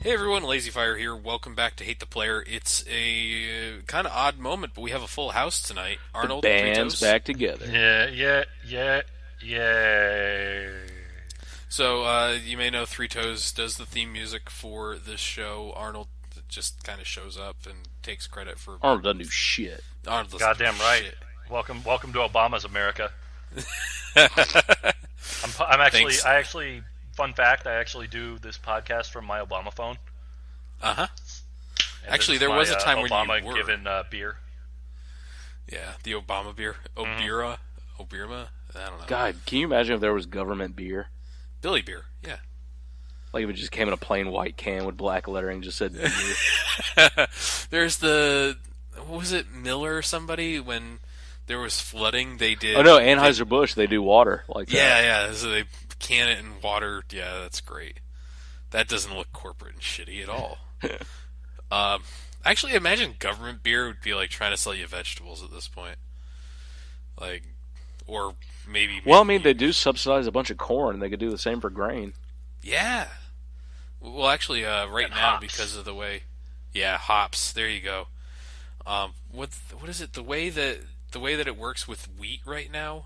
Hey everyone, LazyFire here. Welcome back to Hate the Player. It's a kind of odd moment, but we have a full house tonight. The Arnold, Three band's Toes. back together. Yeah. So you may know Three Toes does the theme music for this show. Arnold just kind of shows up and takes credit for. Arnold doesn't do shit. Arnold doesn't Goddamn do right. shit. Welcome to Obama's America. I'm actually, Thanks. fun fact, I actually do this podcast from my Obama phone. Uh huh. And Actually, this is there was a time when Obama you were. given beer. Yeah, the Obama beer, Obira, Obirma. I don't know. God, can you imagine if there was government beer? Billy beer. Yeah. Like if it just came in a plain white can with black lettering and just said beer. There's the what was it, Miller or somebody, when there was flooding, they did. Oh no, Anheuser-Busch, they do water like that. Yeah. So they can it in water. Yeah, that's great. That doesn't look corporate and shitty at all. Actually, imagine government beer would be like trying to sell you vegetables at this point, like, or maybe. Well, I mean, they do subsidize a bunch of corn, and they could do the same for grain. Yeah. Well, actually, right And now hops. because of the way, yeah, hops. There you go. What is it? The way that it works with wheat right now,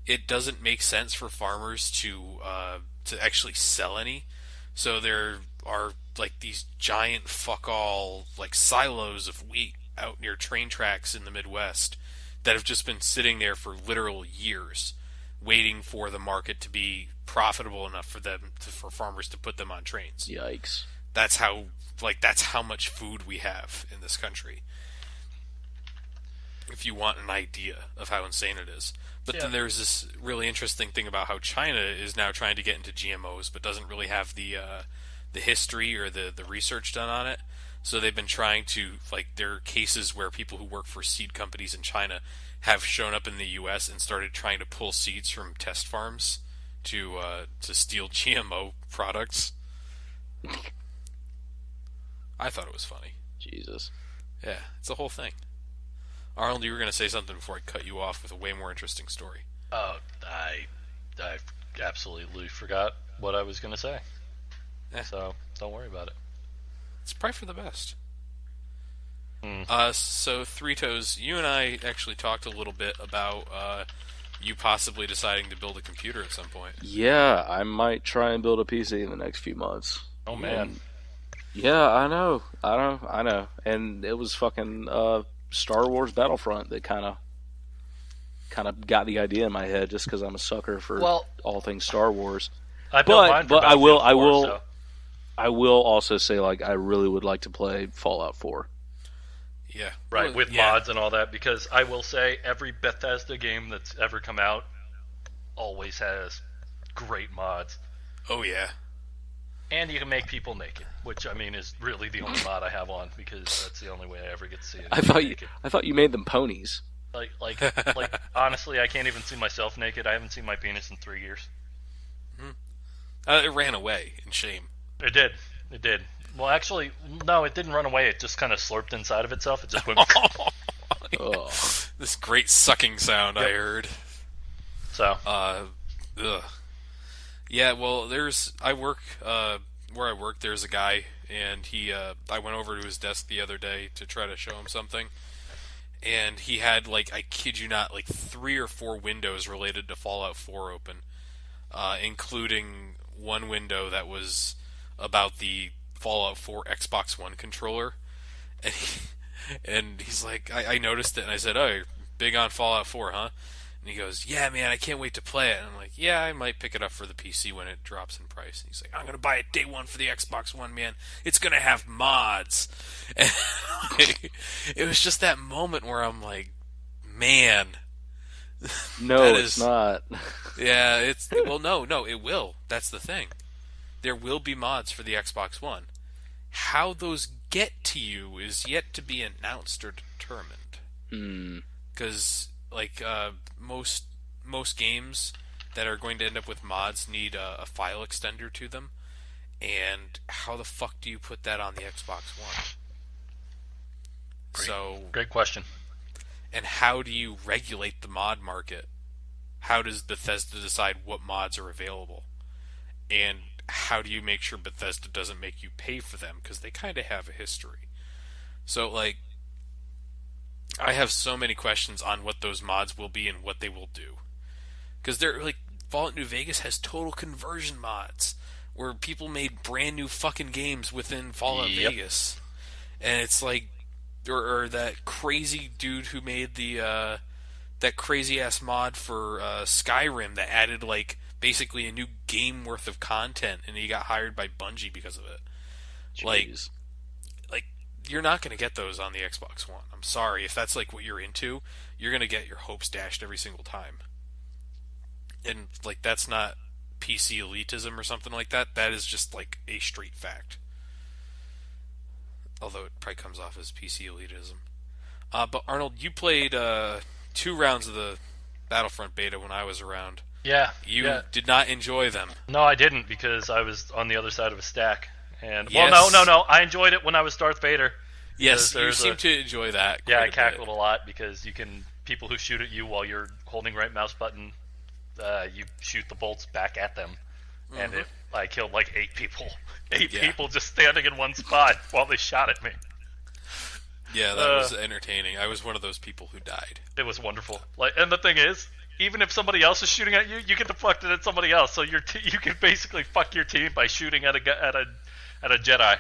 it doesn't make sense for farmers to actually sell any. So there are like these giant fuck all like silos of wheat out near train tracks in the Midwest that have just been sitting there for literal years, waiting for the market to be profitable enough for farmers to put them on trains. Yikes. That's how much food we have in this country. If you want an idea of how insane it is. But then there's this really interesting thing about how China is now trying to get into GMOs, but doesn't really have the history or the research done on it. So they've been trying to, like, there are cases where people who work for seed companies in China have shown up in the U.S. and started trying to pull seeds from test farms to steal GMO products. I thought it was funny. Jesus. Yeah, it's a whole thing. Arnold, you were going to say something before I cut you off with a way more interesting story. Oh, I absolutely forgot what I was going to say. Eh. So don't worry about it. It's probably for the best. Mm. So Three Toes, you and I actually talked a little bit about you possibly deciding to build a computer at some point. Yeah, I might try and build a PC in the next few months. Oh man. Yeah, I know. And it was fucking Star Wars Battlefront that kind of got the idea in my head, just because I'm a sucker for all things Star Wars. I built mine for Battlefield 4, so. I will also say, like, I really would like to play Fallout 4. Yeah. Right, Well, with yeah. mods and all that, because I will say every Bethesda game that's ever come out always has great mods. Oh, yeah. And you can make people naked, which, I mean, is really the only mod I have on, because that's the only way I ever get to see it. I thought you made them ponies. Like, honestly, I can't even see myself naked. I haven't seen my penis in 3 years. It ran away in shame. It did. Well, actually, no, it didn't run away. It just kind of slurped inside of itself. It just went... Ugh. This great sucking sound I heard. So, Ugh. Yeah, well, I work where I work. There's a guy, and I went over to his desk the other day to try to show him something, and he had, like, I kid you not, like 3 or 4 windows related to Fallout 4 open, including one window that was about the Fallout 4 Xbox One controller, and he's like, I noticed it, and I said, "Oh, you're big on Fallout 4, huh?" And he goes, "Yeah, man, I can't wait to play it." And I'm like, "Yeah, I might pick it up for the PC when it drops in price." And he's like, "I'm gonna buy it day one for the Xbox One, man. It's gonna have mods." And it was just that moment where I'm like, man, No, that it's is- not. yeah, no, it will. That's the thing. There will be mods for the Xbox One. How those get to you is yet to be announced or determined. Hmm. Because like most games that are going to end up with mods need a file extender to them, and how the fuck do you put that on the Xbox One? great question. And how do you regulate the mod market? How does Bethesda decide what mods are available? And how do you make sure Bethesda doesn't make you pay for them? Because they kind of have a history. So, like, I have so many questions on what those mods will be and what they will do. Because they're, like, Fallout New Vegas has total conversion mods, where people made brand new fucking games within Fallout Vegas. And it's like, or that crazy dude who made the, that crazy ass mod for Skyrim that added, like, basically a new game worth of content, and he got hired by Bungie because of it. Jeez. Like, you're not going to get those on the Xbox One. I'm sorry. If that's, like, what you're into, you're going to get your hopes dashed every single time. And, like, that's not PC elitism or something like that. That is just, like, a straight fact. Although it probably comes off as PC elitism. But, Arnold, you played 2 rounds of the Battlefront beta when I was around. Yeah. You did not enjoy them. No, I didn't, because I was on the other side of a stack. And yes. Well, no. I enjoyed it when I was Darth Vader. Yes, you seem to enjoy that. Yeah, I cackled a lot, because people who shoot at you while you're holding right mouse button, you shoot the bolts back at them. And I killed like 8 people. 8 people just standing in one spot while they shot at me. Yeah, that was entertaining. I was one of those people who died. It was wonderful. And the thing is, even if somebody else is shooting at you, you get deflected at somebody else. So you can basically fuck your team by shooting at a Jedi,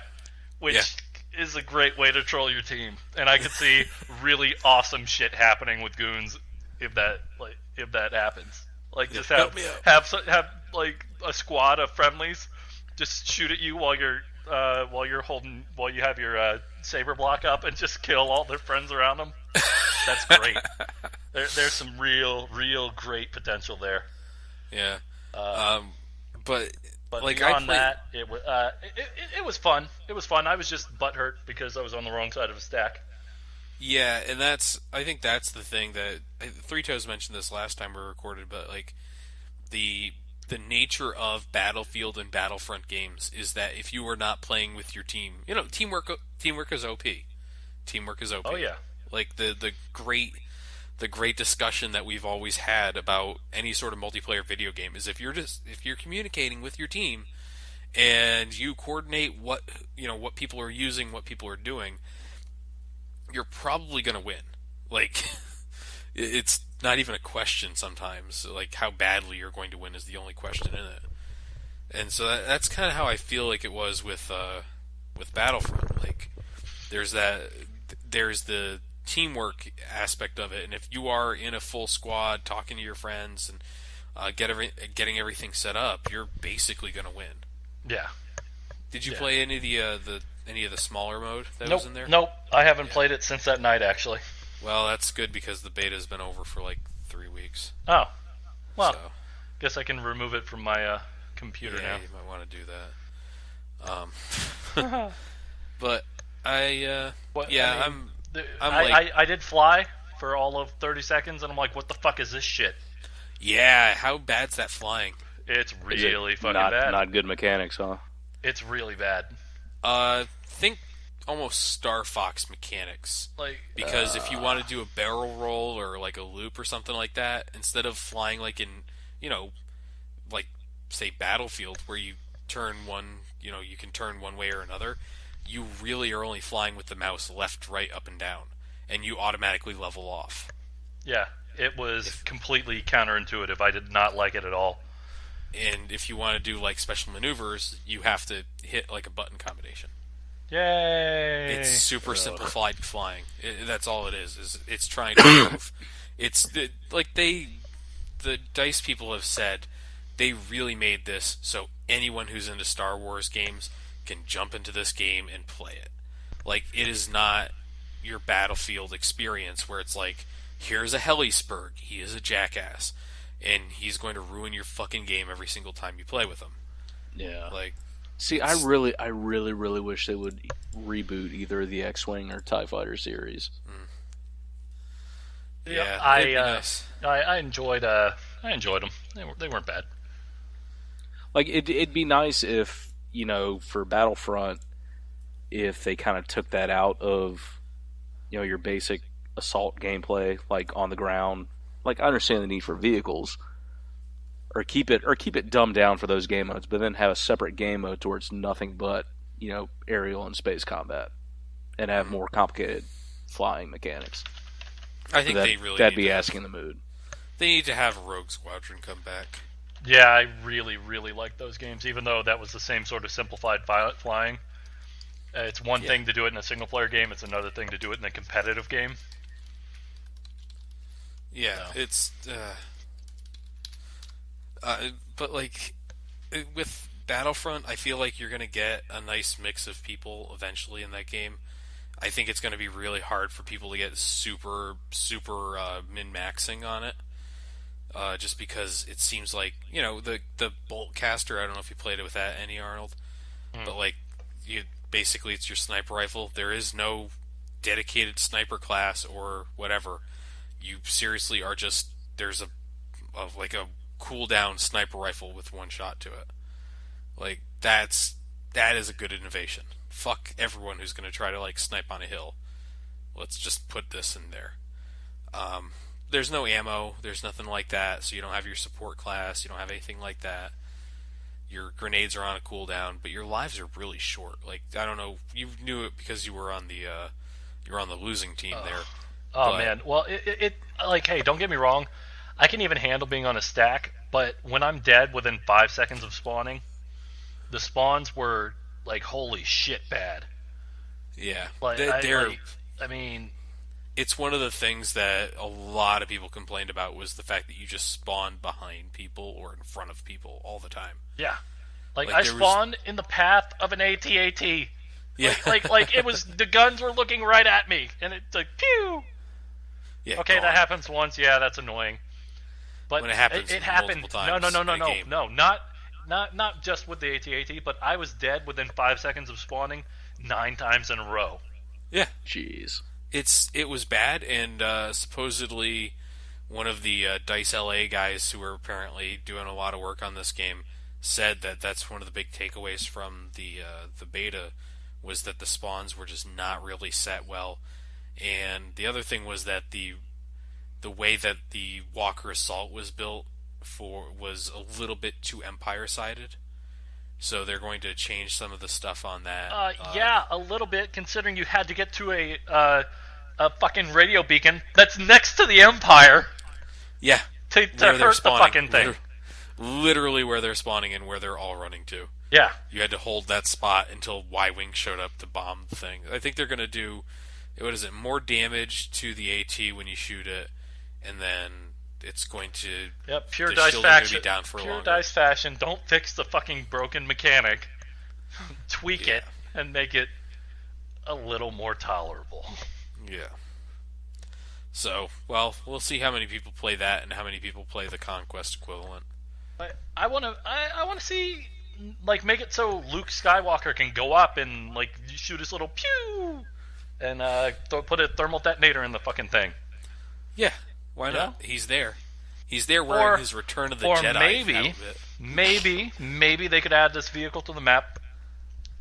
which is a great way to troll your team. And I could see really awesome shit happening with goons if that happens. Like, just have like a squad of friendlies just shoot at you while you have your saber block up, and just kill all their friends around them. That's great. There's some real great potential there. Yeah. But like, beyond that, it was fun. It was fun. I was just butthurt because I was on the wrong side of a stack. Yeah, and I think that's the thing that Three Toes mentioned this last time we recorded, but like the nature of Battlefield and Battlefront games is that if you are not playing with your team, teamwork is OP. Teamwork is OP. Oh yeah. Like the great discussion that we've always had about any sort of multiplayer video game is if you're communicating with your team and you coordinate what people are using, what people are doing, you're probably going to win. Like, it's not even a question sometimes. Like, how badly you're going to win is the only question in it. And so that's kind of how I feel like it was with Battlefront. Like, there's the teamwork aspect of it, and if you are in a full squad talking to your friends and getting everything set up, you're basically going to win. Yeah. Did you play any of the smaller mode that was in there? Nope. I haven't played it since that night, actually. Well, that's good, because the beta's been over for like 3 weeks. Oh. Well, guess I can remove it from my computer now. You might want to do that. But I did fly for all of 30 seconds, and I'm like, what the fuck is this shit? Yeah, how bad's that flying? It's really fucking bad. Not good mechanics, huh? It's really bad. Think almost Star Fox mechanics. Because if you want to do a barrel roll or like a loop or something like that, instead of flying like in, like say Battlefield, where you turn you can turn one way or another, you really are only flying with the mouse left, right, up, and down, and you automatically level off. Yeah, it was completely counterintuitive. I did not like it at all. And if you want to do like special maneuvers, you have to hit like a button combination. Yay! It's super simplified flying. That's all it is it's trying to move. The DICE people have said they really made this so anyone who's into Star Wars games can jump into this game and play it. Like, it is not your Battlefield experience where it's like, here's a Hellisburg, he is a jackass, and he's going to ruin your fucking game every single time you play with him. Yeah. Like, see, I really wish they would reboot either the X-Wing or TIE Fighter series. Yeah, I enjoyed them. They weren't bad. Like, it'd be nice if, for Battlefront, if they kind of took that out of, your basic assault gameplay, like on the ground. Like, I understand the need for vehicles or keep it dumbed down for those game modes, but then have a separate game mode towards nothing but aerial and space combat, and have more complicated flying mechanics. I think that'd be asking the mood. They need to have Rogue Squadron come back. Yeah, I really, really like those games, even though that was the same sort of simplified flying. It's one thing to do it in a single-player game, it's another thing to do it in a competitive game. Yeah, it's... but, like, with Battlefront, I feel like you're going to get a nice mix of people eventually in that game. I think it's going to be really hard for people to get super min-maxing on it. Just because it seems like, the Bolt Caster, I don't know if you played it with that, any Arnold, but, like, basically it's your sniper rifle. There is no dedicated sniper class or whatever. You seriously are just, there's a cooldown sniper rifle with one shot to it. Like, that is a good innovation. Fuck everyone who's going to try to, like, snipe on a hill. Let's just put this in there. There's no ammo, there's nothing like that, so you don't have your support class, you don't have anything like that. Your grenades are on a cooldown, but your lives are really short. Like, I don't know, you knew it because you were on the losing team there. Oh man, well, it like, hey, don't get me wrong, I can even handle being on a stack, but when I'm dead within 5 seconds of spawning, the spawns were like, holy shit, bad. Yeah, like, I mean, it's one of the things that a lot of people complained about was the fact that you just spawned behind people or in front of people all the time. Yeah. Like I spawned in the path of an AT-AT. Yeah. Like it was, the guns were looking right at me, and it's like, pew! Yeah, okay, that happens once, yeah, that's annoying. But when it happens happened. Times No, not just with the AT-AT, but I was dead within 5 seconds of spawning 9 times in a row. Yeah. Jeez. It was bad, and supposedly one of the DICE LA guys who were apparently doing a lot of work on this game said that that's one of the big takeaways from the beta, was that the spawns were just not really set well. And the other thing was that the way that the Walker Assault was built was a little bit too Empire-sided. So they're going to change some of the stuff on that. Yeah, a little bit, considering you had to get to a fucking radio beacon that's next to the Empire. Yeah. To hurt the fucking thing. Literally where they're spawning and where they're all running to. Yeah. You had to hold that spot until Y-Wing showed up to bomb the thing. I think they're going to do, more damage to the AT when you shoot it, and then it's going to... Yep, pure DICE fashion. Be down for pure longer. DICE fashion. Don't fix the fucking broken mechanic. Tweak it and make it a little more tolerable. Yeah. So, well, we'll see how many people play that and how many people play the Conquest equivalent. I want to see, like, make it so Luke Skywalker can go up and, like, shoot his little pew and put a thermal detonator in the fucking thing. Yeah, why not? He's there. He's there wearing his Return of the Jedi outfit. Maybe they could add this vehicle to the map.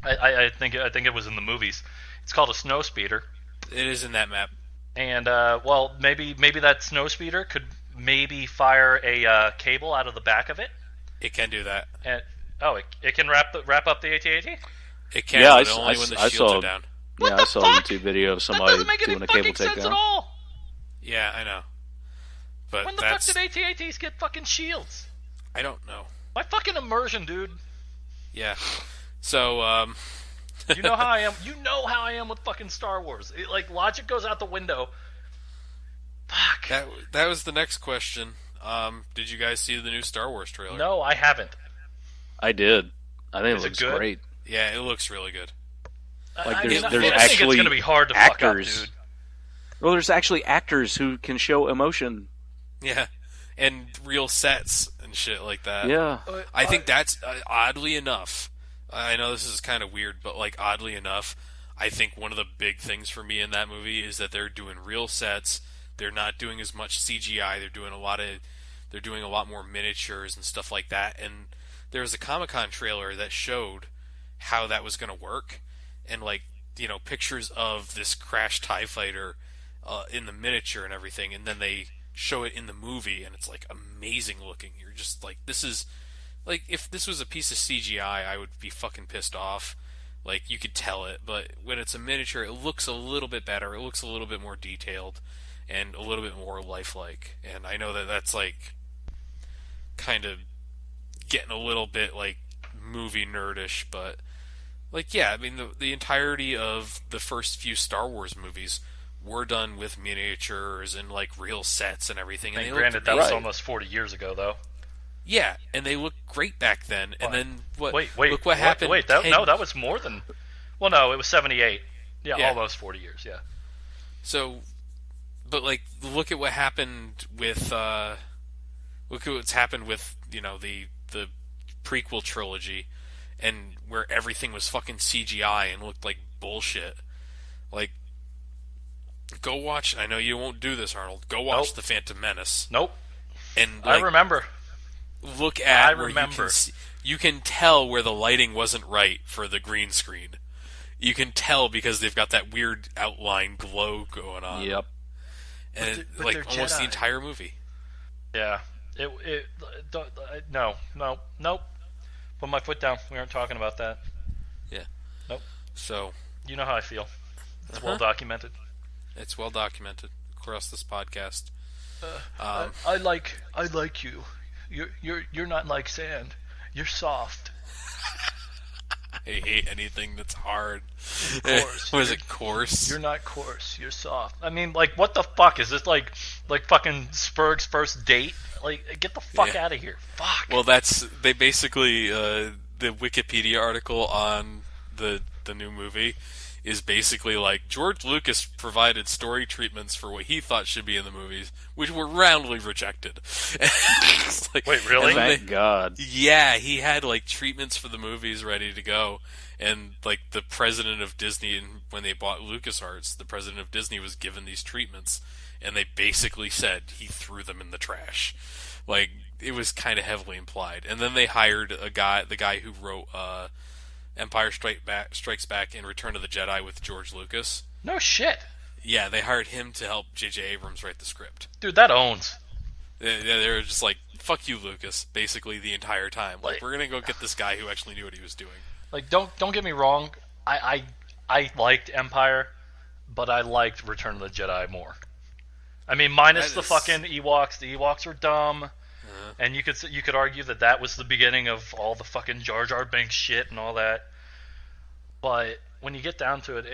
I think it was in the movies. It's called a snow speeder. It is in that map. And maybe that snow speeder could maybe fire a cable out of the back of it. It can do that. And it can wrap up the AT-AT? It can, but only when the shields are down. I saw a YouTube video of somebody doing a cable takedown. That doesn't make any sense at all. Yeah, I know. But when the fuck did AT-ATs get fucking shields? I don't know. My fucking immersion, dude. Yeah. So, You know how I am. You know how I am with fucking Star Wars. Logic goes out the window. Fuck. That was the next question. Did you guys see the new Star Wars trailer? No, I haven't. I did. I think it looks great. Yeah, it looks really good. Like there's I think actually it's gonna be hard to actors. Fuck up, dude. Well, there's actually actors who can show emotion. Yeah, and real sets and shit like that. Yeah. I think that's oddly enough. I know this is kind of weird, but oddly enough, I think one of the big things for me in that movie is that they're doing real sets. They're not doing as much CGI. They're doing a lot more miniatures and stuff like that. And there was a Comic-Con trailer that showed how that was going to work, and pictures of this crashed TIE fighter in the miniature and everything. And then they show it in the movie, and it's like amazing looking. You're just like, this is like, if this was a piece of CGI, I would be fucking pissed off. Like, you could tell it, but when it's a miniature, it looks a little bit better. It looks a little bit more detailed and a little bit more lifelike. And I know that that's like kind of getting a little bit like movie nerdish, but like, yeah, I mean, the entirety of the first few Star Wars movies were done with miniatures and like real sets and everything. And granted, that was almost 40 years ago, though. Yeah, and they looked great back then. And then what? Wait, look what happened. Wait, that was more than. Well, no, it was 78. Yeah, almost 40 years. Yeah. So, but like, look at what happened with. Look at what's happened with the prequel trilogy, and where everything was fucking CGI and looked like bullshit. Like, go watch. I know you won't do this, Arnold. Go watch The Phantom Menace. Nope. And like, I remember. Look at where you can tell where the lighting wasn't right for the green screen. You can tell because they've got that weird outline glow going on. Yep. And like almost Jedi. The entire movie. Yeah. No. Put my foot down. We aren't talking about that. Yeah. Nope. So. You know how I feel. It's well documented. It's well documented across this podcast. I like you. You're not like sand. You're soft. I hate anything that's hard. Coarse. Was it coarse? You're not coarse. You're soft. I mean, like, what the fuck is this? Like fucking Spurg's first date? Like, get the fuck out of here. Fuck. Well, they basically the Wikipedia article on the new movie is basically like, George Lucas provided story treatments for what he thought should be in the movies, which were roundly rejected. Like, wait, really? Thank God. Yeah, he had like treatments for the movies ready to go, and like the president of Disney, and when they bought LucasArts, the president of Disney was given these treatments, and they basically said he threw them in the trash. Like, it was kind of heavily implied. And then they hired the guy who wrote Empire Strikes Back and Return of the Jedi with George Lucas. No shit. Yeah, they hired him to help J.J. Abrams write the script. Dude, that owns. They were just like, fuck you, Lucas, basically the entire time. Like, we're gonna go get this guy who actually knew what he was doing. Like, don't get me wrong, I liked Empire, but I liked Return of the Jedi more. I mean, minus the fucking Ewoks. The Ewoks are dumb. And you could argue that was the beginning of all the fucking Jar Jar Binks shit and all that. But when you get down to it,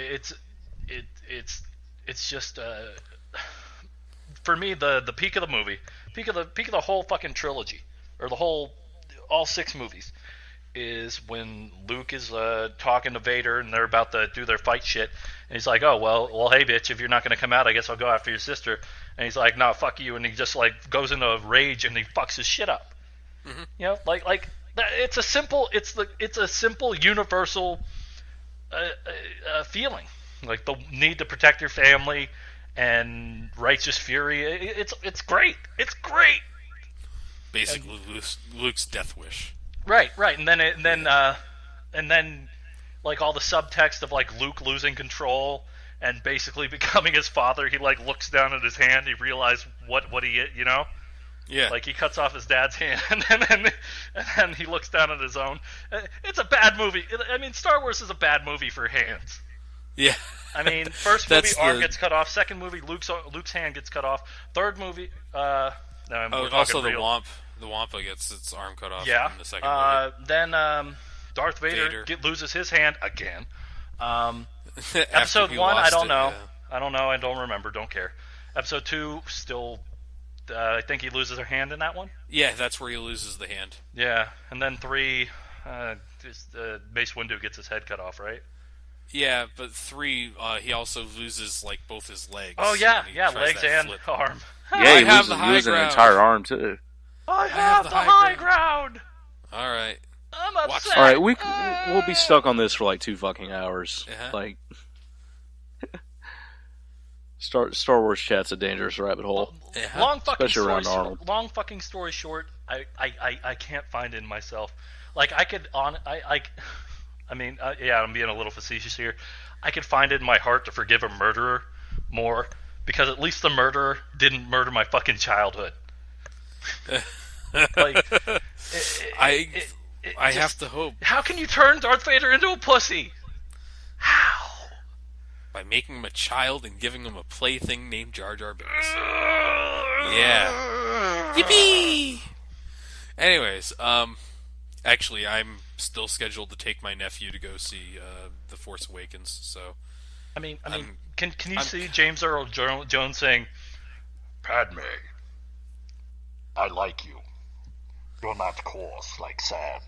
it's just for me the peak of the movie, peak of the whole fucking trilogy, or all 6 movies, is when Luke is talking to Vader and they're about to do their fight shit, and he's like, oh well, hey bitch, if you're not gonna come out, I guess I'll go after your sister. And he's like, no, fuck you, and he just like goes into a rage and he fucks his shit up. Mm-hmm. You know, like it's a simple universal feeling, like the need to protect your family and righteous fury. It's great. It's great. Basically, Luke's death wish. Right, and then like all the subtext of like Luke losing control and basically becoming his father. He like looks down at his hand. He realizes what he, you know. Yeah. Like he cuts off his dad's hand, and then he looks down at his own. It's a bad movie. I mean, Star Wars is a bad movie for hands. Yeah. I mean, first movie, arm gets cut off. Second movie, Luke's hand gets cut off. Third movie, also the Wampa gets its arm cut off. Yeah. In the second movie. Then Darth Vader loses his hand again. Episode 1, I don't know. Yeah. I don't know. I don't remember. Don't care. Episode 2, still. I think he loses her hand in that one. Yeah, that's where he loses the hand. Yeah, and then 3, Mace Windu gets his head cut off, right? Yeah, but 3, he also loses like both his legs. Oh yeah, legs and arm. Yeah, he loses an entire arm too. I have the high ground. All right. I'm upset. All right, we'll be stuck on this for like 2 fucking hours. Uh-huh. Like, Star Wars chat's a dangerous rabbit hole. Uh-huh. Long fucking story short, I can't find it in myself. Like I'm being a little facetious here. I could find it in my heart to forgive a murderer more because at least the murderer didn't murder my fucking childhood. Like, I have to hope. How can you turn Darth Vader into a pussy? How? By making him a child and giving him a plaything named Jar Jar Binks. Yeah. Yippee! Anyways, actually, I'm still scheduled to take my nephew to go see The Force Awakens. So, I mean, can you see James Earl Jones saying, "Padme, I like you. You're not coarse like sand."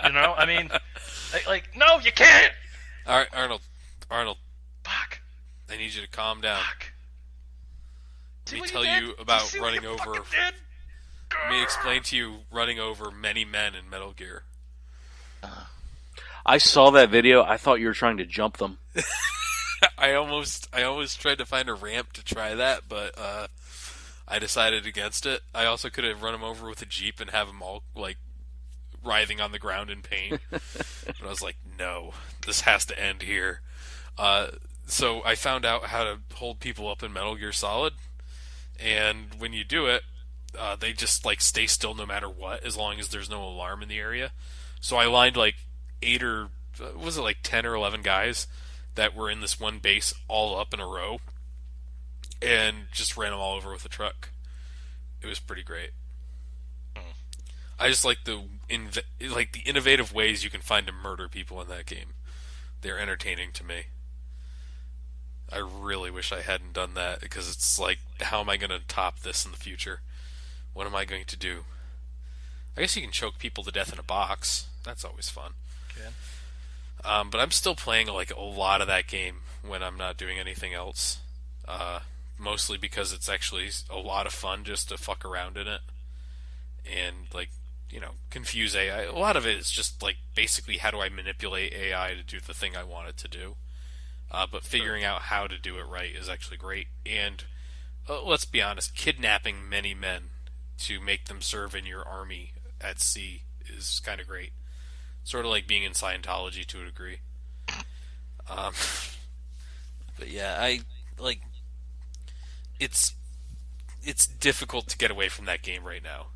You know, I mean, like, no, you can't. All right, Arnold. Fuck. I need you to calm down. Fuck. Let me tell you about running over. Let me explain to you running over many men in Metal Gear. I saw that video. I thought you were trying to jump them. I almost tried to find a ramp to try that, but I decided against it. I also could have run them over with a Jeep and have them all like writhing on the ground in pain. But I was like, no, this has to end here. So I found out how to hold people up in Metal Gear Solid, and when you do it, they just like stay still no matter what, as long as there's no alarm in the area. So I lined like 10 or 11 guys that were in this one base all up in a row, and just ran them all over with a truck. It was pretty great. I just like the innovative ways you can find to murder people in that game. They're entertaining to me. I really wish I hadn't done that, because it's like, how am I going to top this in the future? What am I going to do? I guess you can choke people to death in a box. That's always fun. Okay. But I'm still playing like a lot of that game when I'm not doing anything else. Mostly because it's actually a lot of fun just to fuck around in it. And like, you know, confuse AI. A lot of it is just like basically how do I manipulate AI to do the thing I want it to do. But figuring out how to do it right is actually great. And let's be honest, kidnapping many men to make them serve in your army at sea is kind of great. Sort of like being in Scientology to a degree. But yeah, I like. It's difficult to get away from that game right now,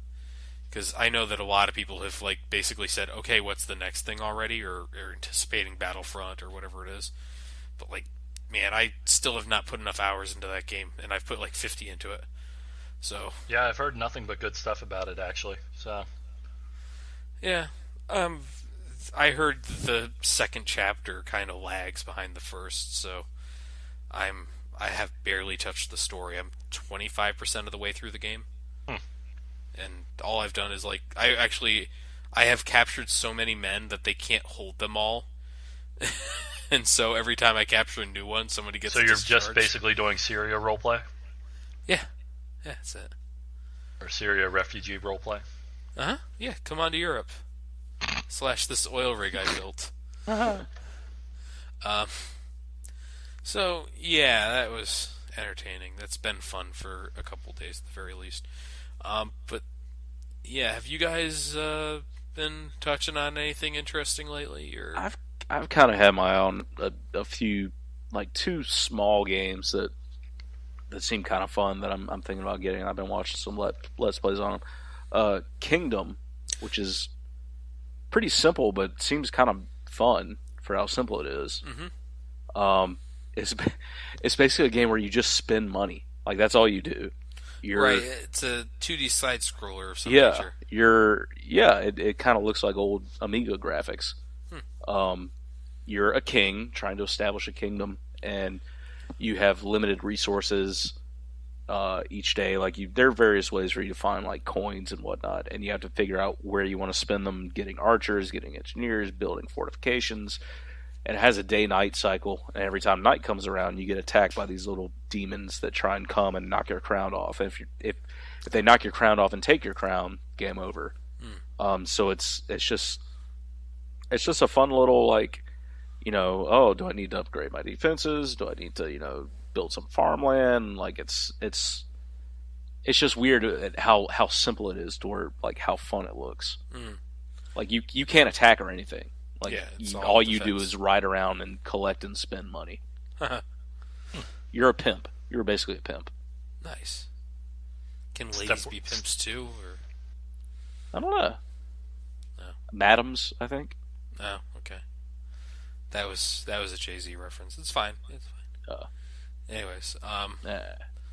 because I know that a lot of people have like basically said, okay, what's the next thing already, or anticipating Battlefront or whatever it is. But like, man, I still have not put enough hours into that game, and I've put like 50 into it. So yeah, I've heard nothing but good stuff about it actually. So yeah, I heard the second chapter kind of lags behind the first, so I have barely touched the story. I'm 25% of the way through the game. And all I've done is like, I have captured so many men that they can't hold them all. And so every time I capture a new one, somebody gets discharged. So you're just basically doing Syria roleplay? Yeah, that's it. Or Syria refugee roleplay? Uh-huh, yeah, come on to Europe. / this oil rig I built. So, yeah, that was entertaining. That's been fun for a couple days at the very least. But, yeah, have you guys been touching on anything interesting lately? Or I've kind of had my own a few, like 2 small games that seem kind of fun that I'm thinking about getting. I've been watching some Let's Plays on them. Kingdom, which is pretty simple, but seems kind of fun for how simple it is. Mm-hmm. It's basically a game where you just spend money. Like, that's all you do. Right, it's a 2D side scroller of some nature. Yeah, it kind of looks like old Amiga graphics. You're a king trying to establish a kingdom, and you have limited resources each day. Like, there are various ways for you to find like coins and whatnot, and you have to figure out where you want to spend them, getting archers, getting engineers, building fortifications. And it has a day-night cycle, and every time night comes around, you get attacked by these little demons that try and come and knock your crown off. And if they knock your crown off and take your crown, game over. So it's just a fun little, like, you know, oh, do I need to upgrade my defenses? Do I need to, you know, build some farmland? Like, it's just weird at how simple it is to where, like, how fun it looks. Like, you can't attack or anything. Like, yeah, all you do is ride around and collect and spend money. You're a pimp. You're basically a pimp. Nice. Can ladies be pimps too, or I don't know. No. Madams, I think. Oh, okay. That was a Jay-Z reference. It's fine. Anyways,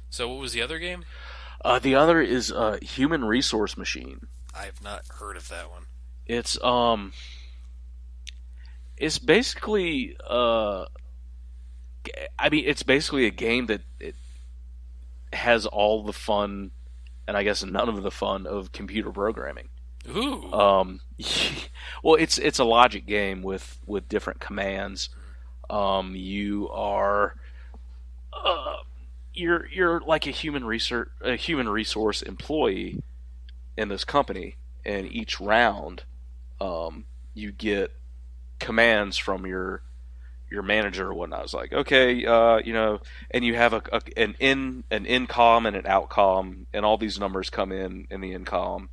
so what was the other game? The other is Human Resource Machine. I have not heard of that one. It's basically it's basically a game that it has all the fun, and I guess none of the fun of computer programming. Ooh. Well, it's a logic game with different commands. You are you're like a human resource employee in this company, and each round you get commands from your manager or whatnot. It's like, okay, and you have an in column and an out column, and all these numbers come in the in column,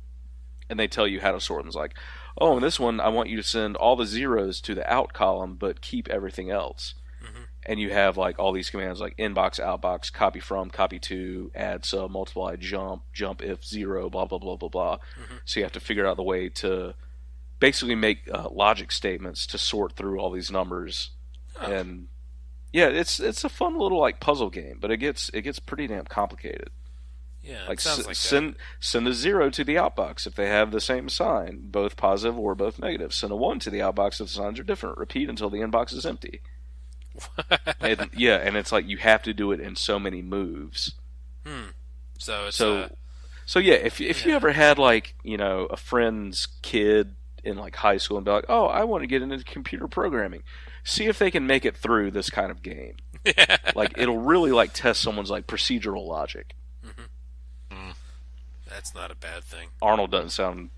and they tell you how to sort them. It's like, oh, in this one, I want you to send all the zeros to the out column, but keep everything else. Mm-hmm. And you have like all these commands like inbox, outbox, copy from, copy to, add, sub, multiply, jump if, zero, blah, blah, blah, blah, blah. Mm-hmm. So you have to figure out the way to basically make logic statements to sort through all these numbers. Oh. And yeah, it's a fun little like puzzle game, but it gets pretty damn complicated. Yeah, like, send a 0 to the outbox if they have the same sign, both positive or both negative. Send a 1 to the outbox if the signs are different. Repeat until the inbox is empty. And it's like you have to do it in so many moves. So yeah, if you ever had like a friend's kid in like high school and be like, oh, I want to get into computer programming, see if they can make it through this kind of game. Like it'll really like test someone's like procedural logic. That's not a bad thing. Arnold doesn't sound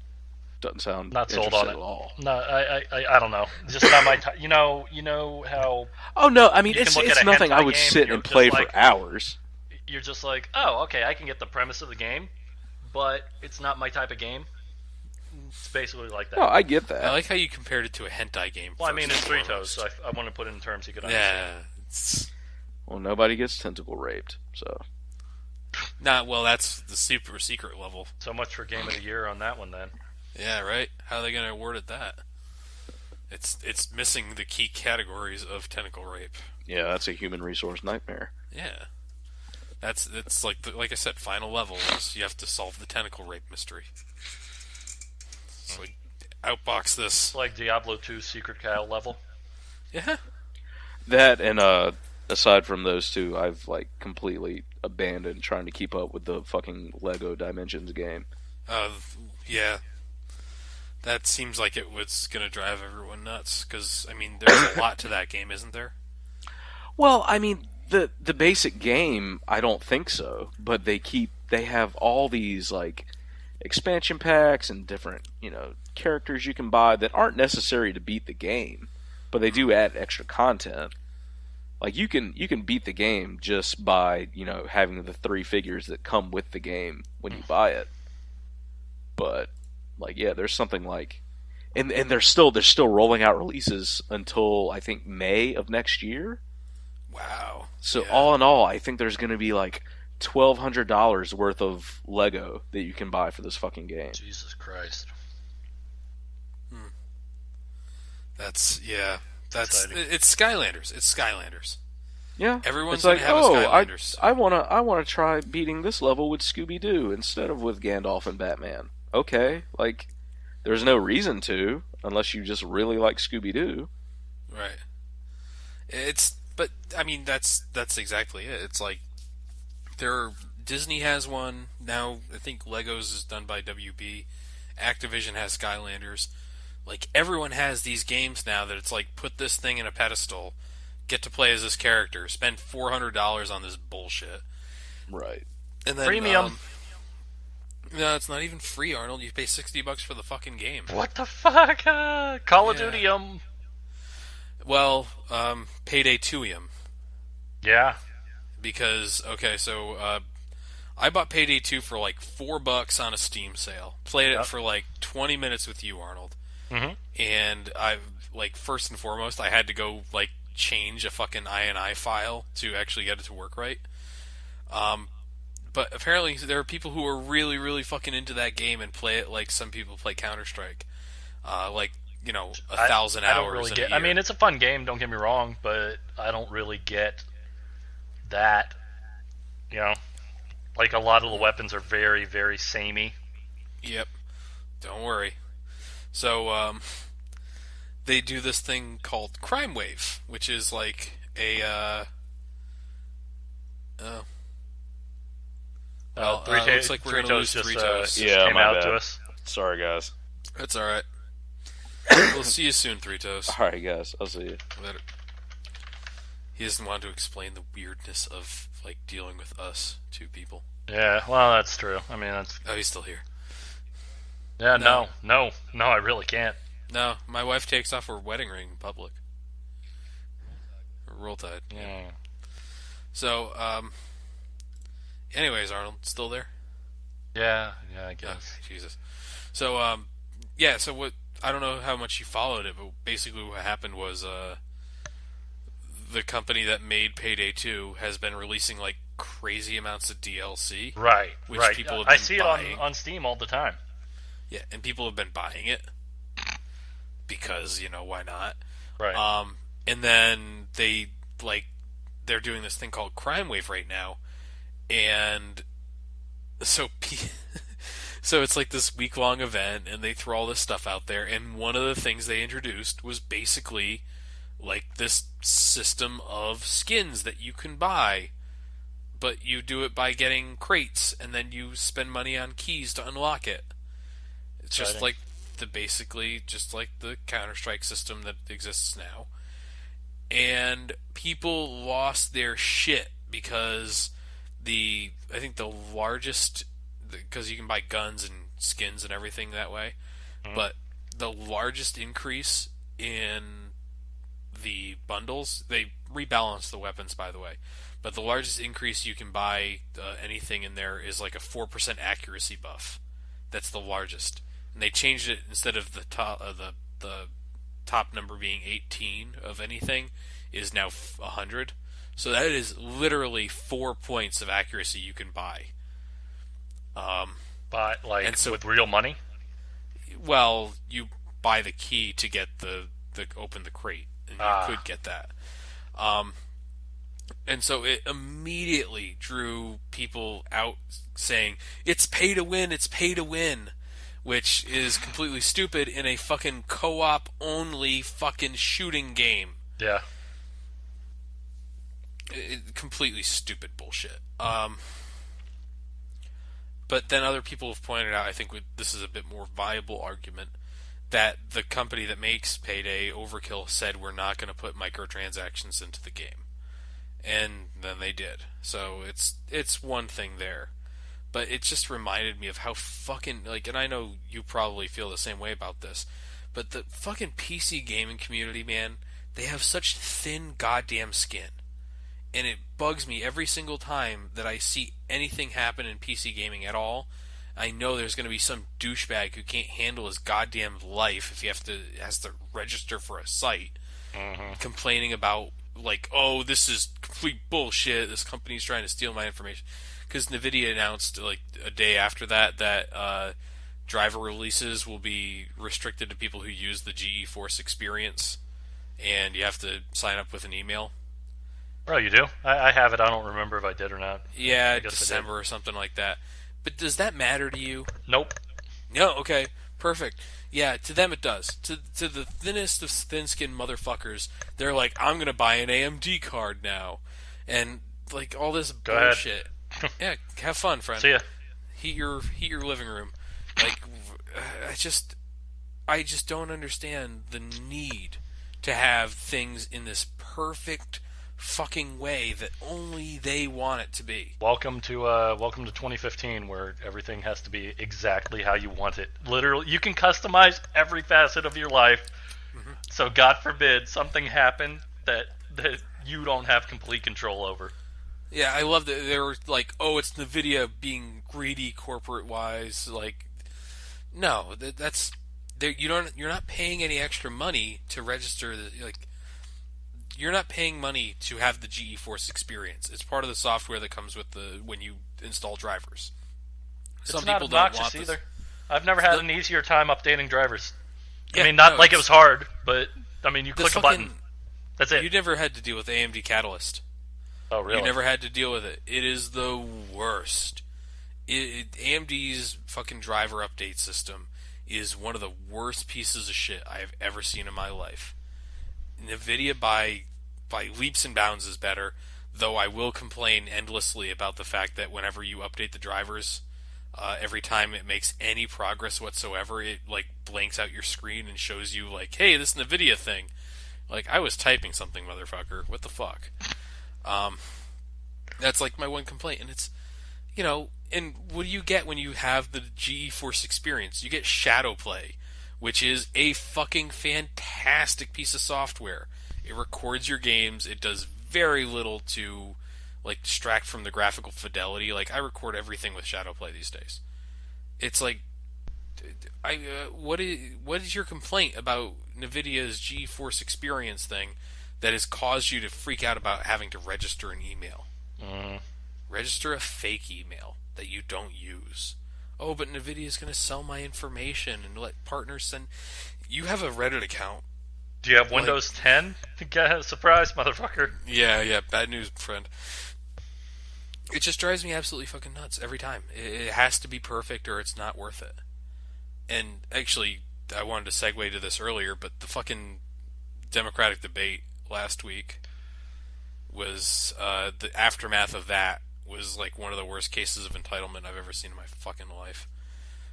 not sold on it at all. No, I don't know. Just not my time. You know how? Oh no, I mean it's nothing I would sit and play for hours. You're just like, oh, okay, I can get the premise of the game, but it's not my type of game. It's basically like that. No, I get that. I like how you compared it to a hentai game. Well, I mean, it's Three Toes, so I want to put it in terms you could understand. Yeah. Well, nobody gets tentacle raped, so. Well, that's the super secret level. So much for Game of the Year on that one, then. Yeah, right? How are they going to award it that? It's missing the key categories of tentacle rape. Yeah, that's a human resource nightmare. Yeah. It's like I said, final level is you have to solve the tentacle rape mystery. So outbox this. It's like Diablo 2 Secret Cow level. Yeah. That and aside from those two, I've like completely abandoned trying to keep up with the fucking Lego Dimensions game. Yeah. That seems like it was going to drive everyone nuts, because, I mean, there's a lot to that game, isn't there? Well, I mean, the basic game, I don't think so, but they have all these, like, expansion packs and different, characters you can buy that aren't necessary to beat the game, but they do add extra content. Like, you can beat the game just by, having the 3 figures that come with the game when you buy it. But, like, yeah, there's something like... And they're still rolling out releases until, I think, May of next year. Wow. So, all in all, I think there's going to be, like, $1,200 worth of Lego that you can buy for this fucking game. Jesus Christ. It's Skylanders. It's Skylanders. Yeah. Everyone's like, gonna have a Skylanders. I wanna try beating this level with Scooby-Doo instead of with Gandalf and Batman. Okay, like, there's no reason to, unless you just really like Scooby-Doo. Right. But I mean, that's exactly it. It's like, Disney has one now. I think Legos is done by WB. Activision has Skylanders. Like, everyone has these games now that it's like, put this thing in a pedestal, get to play as this character, spend $400 on this bullshit. Right. And then, premium. No, it's not even free, Arnold. You pay $60 for the fucking game. What the fuck? Call of Duty, Well, Payday 2-ium. Yeah. Because, okay, so, I bought Payday 2 for like $4 on a Steam sale. Played it for like 20 minutes with you, Arnold. Mm-hmm. And I, like, first and foremost, I had to go, like, change a fucking INI file to actually get it to work right. But apparently there are people who are really, really fucking into that game and play it like some people play Counter-Strike. Like, 1,000 hours I don't really in a get. year. I mean, it's a fun game. Don't get me wrong, but I don't really get that. Like a lot of the weapons are very, very samey. Yep. Don't worry. So, they do this thing called Crime Wave, which is like a, looks like we're going to lose Threetos. Came my out bad. to us. Sorry, guys. That's alright. We'll see you soon, Threetos. All right, guys. I'll see you. Later. He doesn't want to explain the weirdness of, like, dealing with us, two people. Yeah, well, that's true. I mean, that's... Oh, he's still here. Yeah, no, I really can't. No, my wife takes off her wedding ring in public. Roll Tide. Yeah. So, anyways, Arnold, still there? Yeah, I guess. Okay, Jesus. So, so what, I don't know how much you followed it, but basically what happened was, the company that made Payday 2 has been releasing, like, crazy amounts of DLC. Right, which right. people have I been see buying. it on Steam all the time. Yeah, and people have been buying it. Because, why not? Right. And then they're doing this thing called Crime Wave right now. And so so it's like this week-long event, and they throw all this stuff out there, and one of the things they introduced was basically like this system of skins that you can buy, but you do it by getting crates, and then you spend money on keys to unlock it. It's just like basically just like the Counter-Strike system that exists now. And people lost their shit because I think the largest, because you can buy guns and skins and everything that way, but the largest increase in the bundles, they rebalanced the weapons, by the way, but the largest increase you can buy anything in there is like a 4% accuracy buff. That's the largest. And they changed it, instead of the top number being 18 of anything, is now 100. So that is literally 4 points of accuracy you can buy. But with real money? Well, you buy the key to get the open the crate, and you could get that. And so it immediately drew people out saying, "It's pay to win, it's pay to win," which is completely stupid in a fucking co-op only fucking shooting game. Yeah. Completely stupid bullshit. But then other people have pointed out, I think this is a bit more viable argument, that the company that makes Payday, Overkill, said we're not going to put microtransactions into the game. And then they did. So it's one thing there. But it just reminded me of how fucking, and I know you probably feel the same way about this, but the fucking PC gaming community, man, they have such thin goddamn skin. And it bugs me every single time that I see anything happen in PC gaming at all. I know there's going to be some douchebag who can't handle his goddamn life if he has to register for a site, complaining about, oh, this is complete bullshit, this company's trying to steal my information. Because NVIDIA announced, a day after that driver releases will be restricted to people who use the GeForce Experience, and you have to sign up with an email. Oh, you do? I have it. I don't remember if I did or not. Yeah, December or something like that. But does that matter to you? Nope. No, okay, perfect. Yeah, to them it does. To the thinnest of thin-skinned motherfuckers, they're like, I'm going to buy an AMD card now. And, all this bullshit. Yeah, have fun, friend. See ya. Heat your living room. I just don't understand the need to have things in this perfect fucking way that only they want it to be. Welcome to 2015, where everything has to be exactly how you want it. Literally, you can customize every facet of your life. Mm-hmm. So God forbid something happened that you don't have complete control over. Yeah, I love that they were like, "Oh, it's NVIDIA being greedy corporate-wise." No, you're not paying any extra money to register. you're not paying money to have the GeForce experience. It's part of the software that comes with when you install drivers. Some people don't want this. Either. I've never had an easier time updating drivers. Yeah, I mean, not like it was hard, but I mean, you click a button. That's it. You never had to deal with AMD Catalyst. Oh, really? You never had to deal with it. It is the worst. AMD's fucking driver update system is one of the worst pieces of shit I have ever seen in my life. NVIDIA by leaps and bounds is better, though I will complain endlessly about the fact that whenever you update the drivers, every time it makes any progress whatsoever, it like blanks out your screen and shows you like, hey, this NVIDIA thing. Like, I was typing something, motherfucker. What the fuck? That's like my one complaint, and it's, and what do you get when you have the GeForce experience? You get Shadowplay, which is a fucking fantastic piece of software. It records your games. It does very little to like distract from the graphical fidelity. Like, I record everything with Shadowplay these days. It's like, what is your complaint about NVIDIA's GeForce experience thing that has caused you to freak out about having to register an email? Register a fake email that you don't use. Oh, but NVIDIA's going to sell my information and let partners send... You have a Reddit account. Do you have Windows 10? Surprise, motherfucker. Yeah, bad news, friend. It just drives me absolutely fucking nuts every time. It has to be perfect or it's not worth it. And actually, I wanted to segue to this earlier, but the fucking Democratic debate last week was, the aftermath of that was like one of the worst cases of entitlement I've ever seen in my fucking life.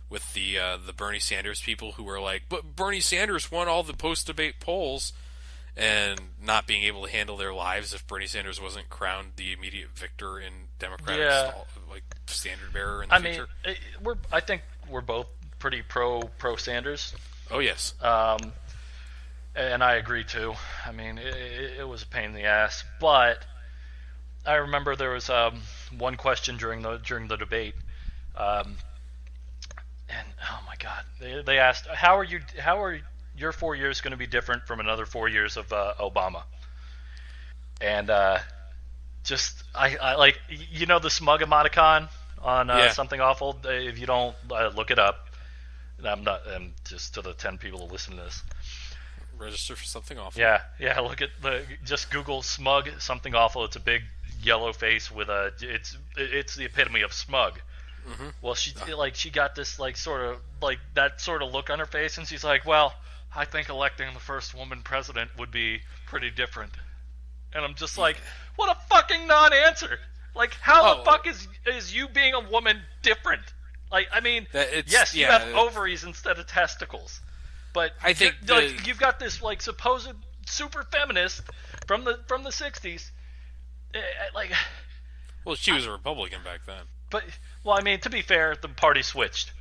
With the Bernie Sanders people who were like, but Bernie Sanders won all the post-debate polls, and not being able to handle their lives if Bernie Sanders wasn't crowned the immediate victor in Democratic standard bearer in the future. I think we're both pretty pro Sanders. Oh yes. And I agree too. I mean, it was a pain in the ass, but I remember there was one question during the debate, and oh my god, they asked, how are your 4 years going to be different from another 4 years of Obama? And just I like, the smug emoticon on Something Awful. If you don't look it up, and I'm just to the 10 people who listen to this. Register for Something Awful. Yeah. Look at just Google smug Something Awful. It's a big yellow face with it's the epitome of smug. Mm-hmm. Well, she got this sort of look on her face, and she's like, well, I think electing the first woman president would be pretty different. And I'm just like, what a fucking non-answer. Like, how the fuck is you being a woman different? Like, I mean, yes, you have ovaries instead of testicles. But I think you've got this supposed super feminist from the 60s. Well, she was a Republican back then. But I mean, to be fair, the party switched.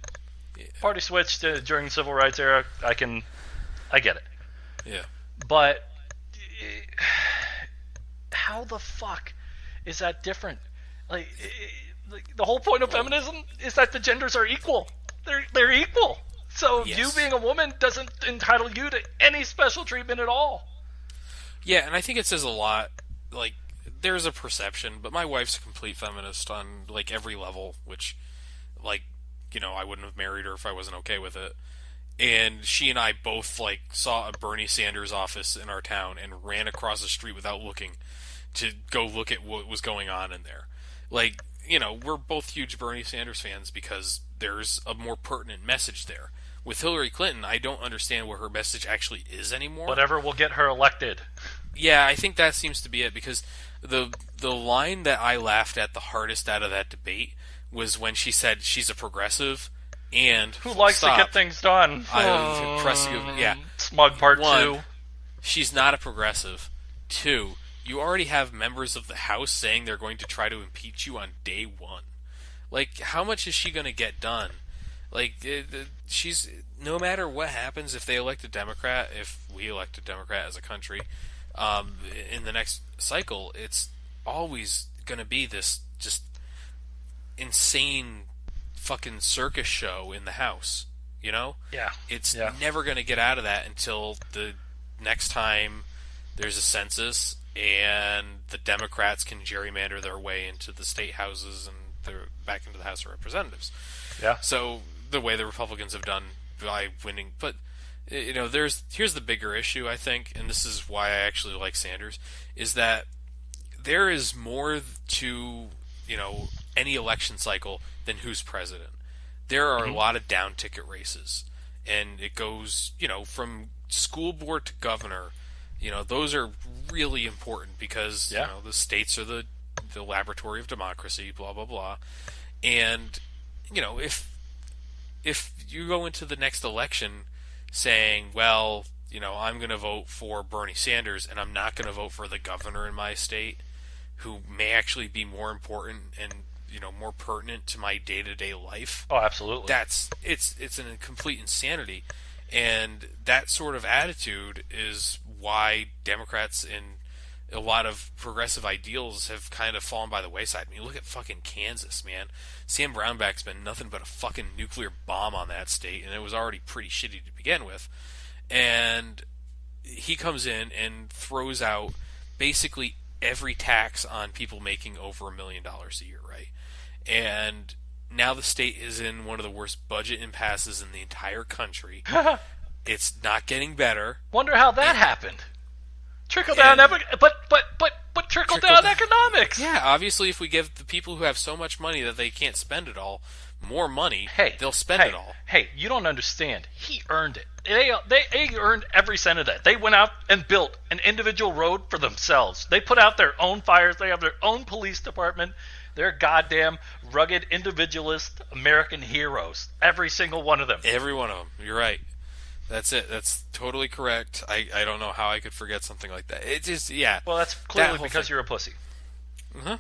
Yeah. Party switched during the civil rights era. I get it. Yeah. But how the fuck is that different? Like, the whole point of feminism is that the genders are equal. They're equal. So you being a woman doesn't entitle you to any special treatment at all. Yeah, and I think it says a lot. Like, there's a perception, but my wife's a complete feminist on every level, which I wouldn't have married her if I wasn't okay with it. And she and I both saw a Bernie Sanders office in our town and ran across the street without looking to go look at what was going on in there. We're both huge Bernie Sanders fans because there's a more pertinent message there. With Hillary Clinton, I don't understand what her message actually is anymore. Whatever will get her elected. Yeah, I think that seems to be it, because the line that I laughed at the hardest out of that debate was when she said she's a progressive and who likes to get things done. Smug part 2. She's not a progressive. 2, you already have members of the House saying they're going to try to impeach you on day 1. How much is she going to get done? She's, no matter what happens, if we elect a Democrat as a country, in the next cycle, it's always going to be this just insane fucking circus show in the House, Yeah. It's never going to get out of that until the next time there's a census, and the Democrats can gerrymander their way into the state houses and they're back into the House of Representatives. Yeah. So the way the Republicans have done by winning, but here's the bigger issue, I think, and this is why I actually like Sanders, is that there is more to any election cycle than who's president. There are a lot of down ticket races, and it goes from school board to governor. Those are really important because the states are the laboratory of democracy, blah blah blah. And if you go into the next election saying, well, I'm going to vote for Bernie Sanders and I'm not going to vote for the governor in my state, who may actually be more important and more pertinent to my day-to-day life. Oh, absolutely. It's an complete insanity, and that sort of attitude is why Democrats and a lot of progressive ideals have kind of fallen by the wayside. I mean, look at fucking Kansas, man. Sam Brownback's been nothing but a fucking nuclear bomb on that state, and it was already pretty shitty to begin with. And he comes in and throws out basically every tax on people making over $1 million a year, right? And now the state is in one of the worst budget impasses in the entire country. It's not getting better. Wonder how that happened. Trickle down, but trickle down economics. Yeah, obviously, if we give the people who have so much money that they can't spend it all more money, they'll spend it all. Hey, you don't understand. He earned it. They earned every cent of that. They went out and built an individual road for themselves. They put out their own fires. They have their own police department. They're goddamn rugged, individualist American heroes. Every single one of them. Every one of them. You're right. That's it. That's totally correct. I don't know how I could forget something like that. It just, yeah. Well, that's clearly because you're a pussy. Uh-huh.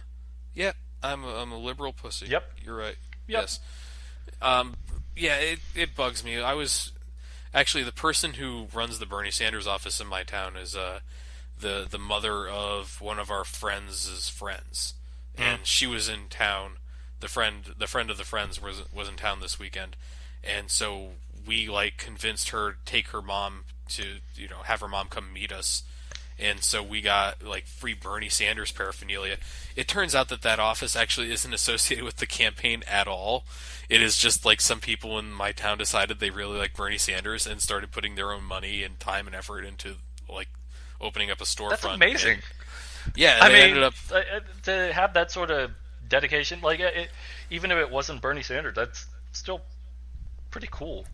Yeah, I'm a liberal pussy. Yep. You're right. Yep. Yes. Yeah, it bugs me. I was actually, the person who runs the Bernie Sanders office in my town is the mother of one of our friends' friends, and she was in town. The friend of the friends was in town this weekend, and so we convinced her to take her mom to have her mom come meet us, and so we got free Bernie Sanders paraphernalia. It turns out that office actually isn't associated with the campaign at all. It is just some people in my town decided they really like Bernie Sanders and started putting their own money and time and effort into opening up a storefront. That's amazing. Yeah, I mean, ended up to have that sort of dedication, even if it wasn't Bernie Sanders, that's still pretty cool.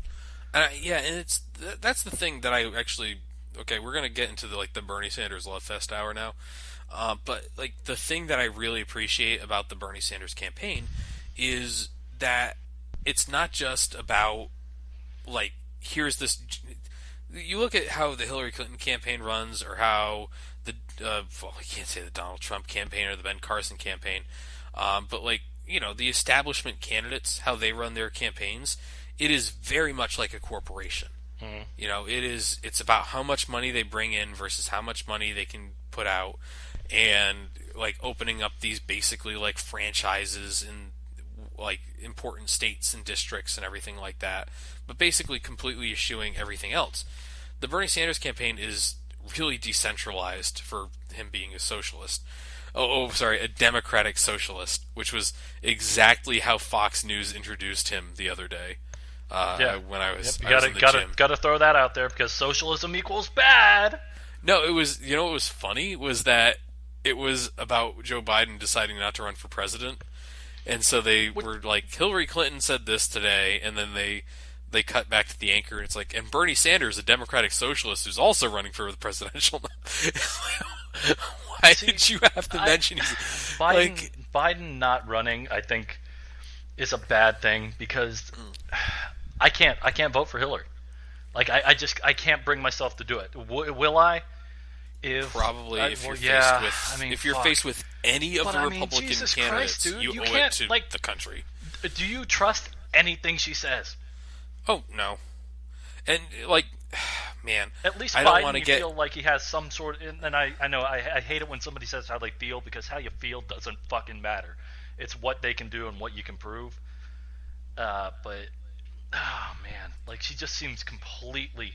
Yeah, and that's the thing that I actually. Okay, we're gonna get into the Bernie Sanders Love Fest hour now, but the thing that I really appreciate about the Bernie Sanders campaign is that it's not just about here's this. You look at how the Hillary Clinton campaign runs, or how the I can't say the Donald Trump campaign or the Ben Carson campaign, but the establishment candidates, how they run their campaigns. It is very much like a corporation. It's about how much money they bring in versus how much money they can put out, and opening up these basically franchises in important states and districts and everything like that, but basically completely eschewing everything else. The Bernie Sanders campaign is really decentralized for him being a socialist. Sorry, a democratic socialist, which was exactly how Fox News introduced him the other day. When I was, I was in the gym. Gotta throw that out there because socialism equals bad. No, it was. What was funny was that it was about Joe Biden deciding not to run for president, and so they were Hillary Clinton said this today, and then they cut back to the anchor, and it's and Bernie Sanders, a Democratic socialist who's also running for the presidential. Why did you have to mention Biden not running? I think is a bad thing because. I can't vote for Hillary. I can't bring myself to do it. Will I? If you're faced with any of the Republican Jesus candidates, Christ, dude, you owe it to the country. Do you trust anything she says? Oh no, and man, at least I Biden, don't want to feel like he has some sort. And I know I hate it when somebody says how they feel because how you feel doesn't fucking matter. It's what they can do and what you can prove. But. Oh man, she just seems completely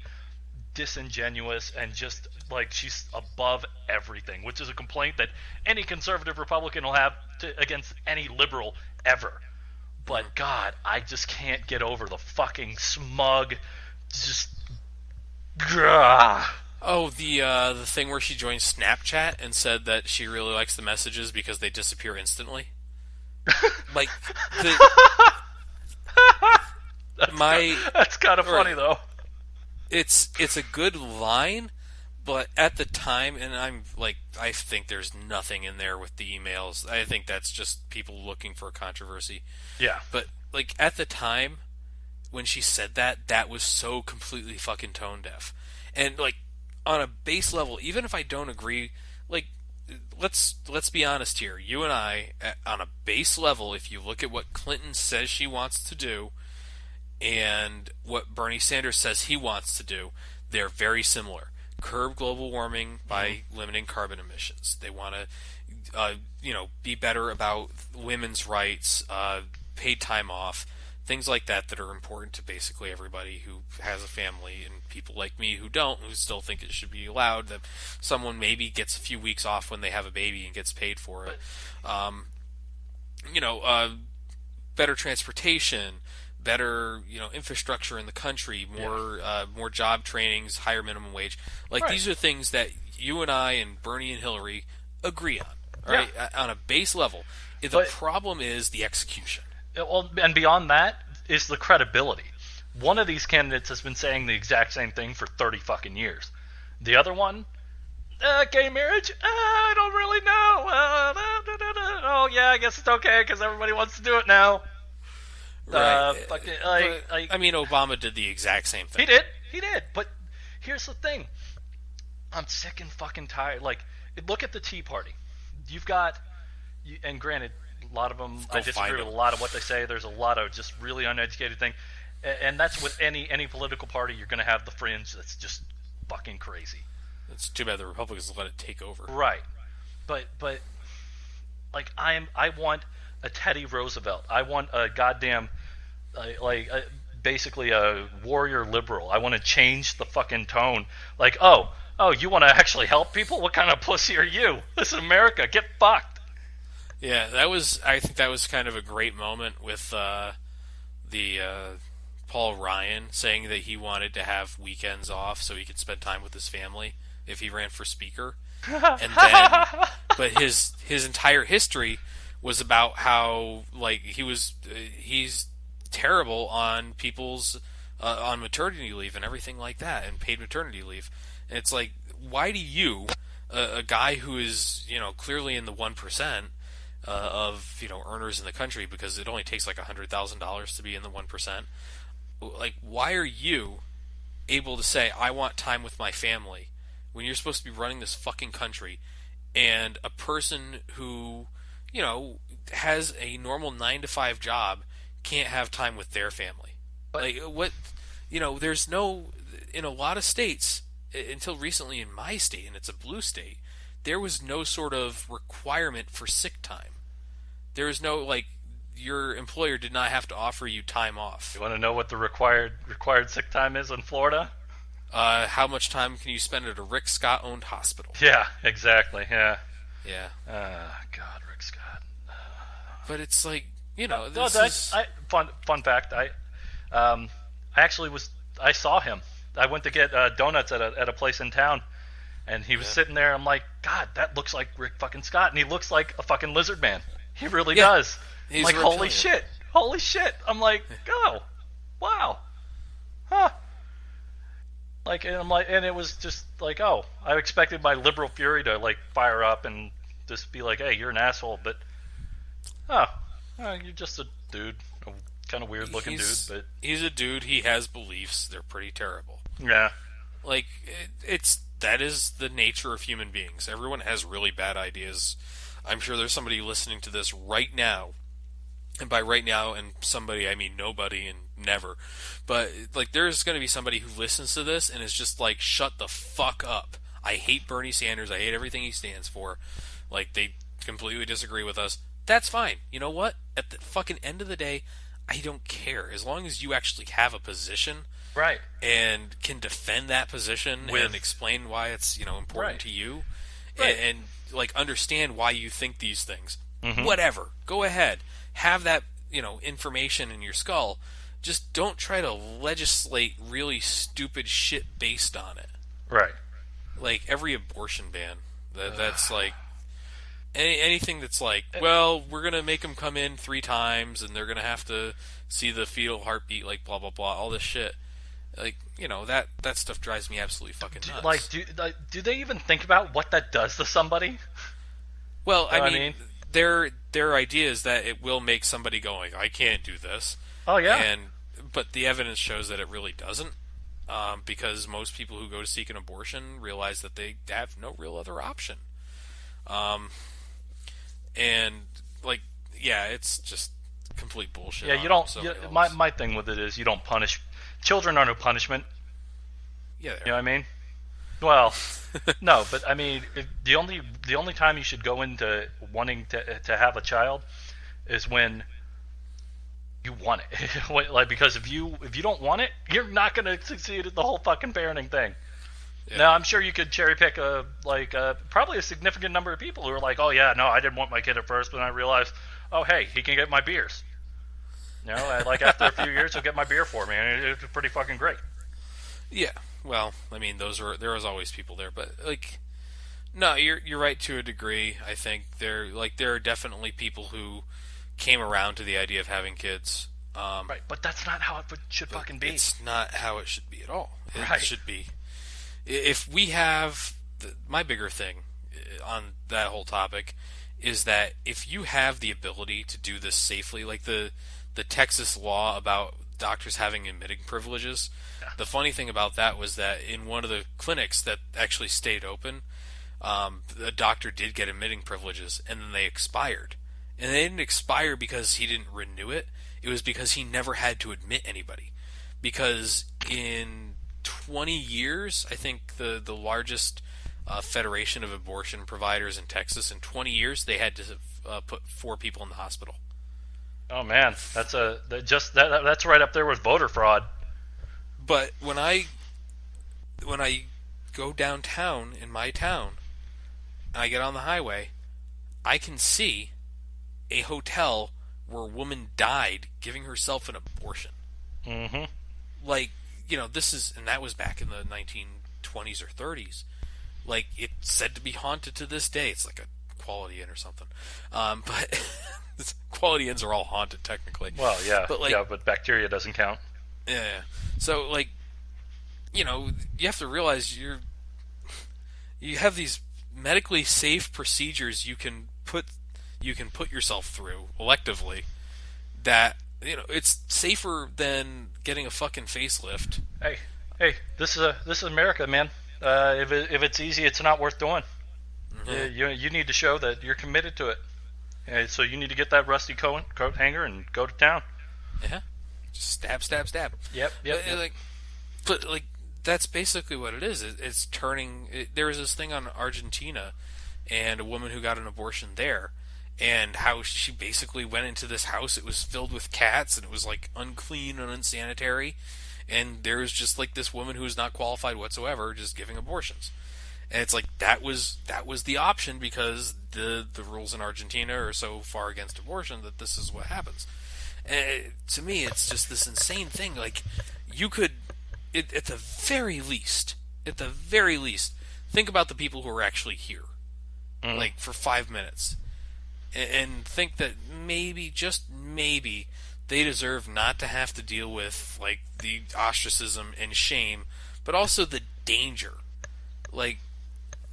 disingenuous and just like she's above everything, which is a complaint that any conservative Republican will have against any liberal ever. But God, I just can't get over the fucking smug, just. Grah. Oh, the thing where she joined Snapchat and said that she really likes the messages because they disappear instantly. Like that's kind of funny though. It's a good line, but at the time, and I think there's nothing in there with the emails. I think that's just people looking for controversy. Yeah. But like at the time when she said that, that was so completely fucking tone deaf. And like on a base level, even if I don't agree, like let's be honest here. You and I, on a base level, if you look at what Clinton says she wants to do and what Bernie Sanders says he wants to do, they're very similar. Curb global warming by limiting carbon emissions. They want to, be better about women's rights, paid time off, things like that that are important to basically everybody who has a family, and people like me who don't, who still think it should be allowed that someone maybe gets a few weeks off when they have a baby and gets paid for it. Better transportation, better infrastructure in the country, more job trainings, higher minimum wage. Like these are things that you and I and Bernie and Hillary agree on, right? On a base level. The problem is the execution. Well, and beyond that is the credibility. One of these candidates has been saying the exact same thing for 30 fucking years. The other one, gay marriage? I don't really know. Oh, yeah, I guess it's okay because everybody wants to do it now. Right. Obama did the exact same thing. He did. But here's the thing. I'm sick and fucking tired. Like, look at the Tea Party. You've got, and granted, a lot of them, I disagree with a lot of what they say. There's a lot of just really uneducated thing. And that's with any political party. You're going to have the fringe that's just fucking crazy. It's too bad the Republicans let it take over. Right. But like, I want a Teddy Roosevelt. I want a goddamn, basically a warrior liberal. I want to change the fucking tone. Like, oh, you want to actually help people? What kind of pussy are you? This is America. Get fucked. Yeah, I think that was kind of a great moment with Paul Ryan saying that he wanted to have weekends off so he could spend time with his family if he ran for speaker. And then, but his entire history was about how like he's terrible on people's on maternity leave and everything like that, and paid maternity leave. And it's like, why do you, a guy who is clearly in the 1%, of earners in the country, because it only takes like $100,000 to be in the 1%. Like, why are you able to say I want time with my family when you're supposed to be running this fucking country, and a person who has a normal 9-to-5 job can't have time with their family? But, like, what there's no, in a lot of states until recently, in my state, and it's a blue state, there was no sort of requirement for sick time. There was no, like, your employer did not have to offer you time off. You want to know what the required sick time is in Florida? How much time can you spend at a Rick Scott-owned hospital? Yeah, exactly, yeah. Yeah. God, Rick Scott. But it's like, fun fact, I saw him. I went to get donuts at a place in town, and he was sitting there. I'm like, God, that looks like Rick fucking Scott, and he looks like a fucking lizard man. He really does. He's like, holy shit. I'm like, oh, wow, huh? Like, and I'm like, and it was just like, oh, I expected my liberal fury to like fire up and just be like, hey, you're an asshole, but you're just a dude, a kind of weird looking dude, but he's a dude. He has beliefs. They're pretty terrible. Yeah, like that is the nature of human beings. Everyone has really bad ideas. I'm sure there's somebody listening to this right now, and by right now and somebody I mean nobody and never, but like there's going to be somebody who listens to this and is just like, shut the fuck up. I hate Bernie Sanders. I hate everything he stands for. Like, they completely disagree with us. That's fine. You know what? At the fucking end of the day, I don't care. As long as you actually have a position Right. and can defend that position and explain why it's important to you, and like understand why you think these things. Whatever, go ahead, have that information in your skull. Just don't try to legislate really stupid shit based on it. Right. Like every abortion ban. That's like anything that's like, well, we're gonna make them come in 3 times, and they're gonna have to see the fetal heartbeat, like blah blah blah, all this shit. Like that stuff drives me absolutely fucking nuts. Do they even think about what that does to somebody? Well, I mean, their idea is that it will make somebody going, I can't do this. Oh yeah. But the evidence shows that it really doesn't, because most people who go to seek an abortion realize that they have no real other option. And like, yeah, it's just complete bullshit. Yeah, you don't. My thing with it is you don't punish children. Are no punishment. Yeah, you know what I mean. Well, no, but I mean, the only time you should go into wanting to have a child is when you want it. Like, because if you don't want it, you're not going to succeed at the whole fucking parenting thing. Yeah. Now, I'm sure you could cherry pick probably a significant number of people who are like, oh yeah, no, I didn't want my kid at first, but I realized, oh hey, he can get my beers. Like after a few years, he'll get my beer for me, and it's pretty fucking great. Yeah, well, I mean, there was always people there, but like, no, you're right to a degree. I think there are definitely people who came around to the idea of having kids. Right, but that's not how it should fucking be. It's not how it should be at all. Right. It should be. If we have my bigger thing on that whole topic is that if you have the ability to do this safely, like the Texas law about doctors having admitting privileges, the funny thing about that was that in one of the clinics that actually stayed open, a doctor did get admitting privileges, and then they expired. And they didn't expire because he didn't renew it. It was because he never had to admit anybody. Because in 20 years, I think the largest federation of abortion providers in Texas, in 20 years, they had to put 4 people in the hospital. Oh man, that's right up there with voter fraud. But when I go downtown in my town, and I get on the highway, I can see a hotel where a woman died giving herself an abortion. Mm-hmm. Like, and that was back in the 1920s or 30s. Like, it's said to be haunted to this day. It's like a Quality Inn or something. But Quality Inns are all haunted, technically. Well, yeah. But bacteria doesn't count. Yeah. So, like, you have to realize you have these medically safe procedures you can put yourself through electively that it's safer than getting a fucking facelift. Hey, this is America, man. If it's easy, it's not worth doing. Mm-hmm. You need to show that you're committed to it. And so you need to get that rusty coat hanger and go to town. Yeah, just stab. Yep. But that's basically what it is. It's turning. There was this thing on Argentina, and a woman who got an abortion there. And how she basically went into this house. It was filled with cats, and it was like unclean and unsanitary. And there was just like this woman who was not qualified whatsoever, just giving abortions. And it's like that was the option because the rules in Argentina are so far against abortion that this is what happens. And to me, it's just this insane thing. Like you could, at the very least, think about the people who are actually here, like for 5 minutes. And think that maybe, just maybe, they deserve not to have to deal with, like, the ostracism and shame, but also the danger. Like,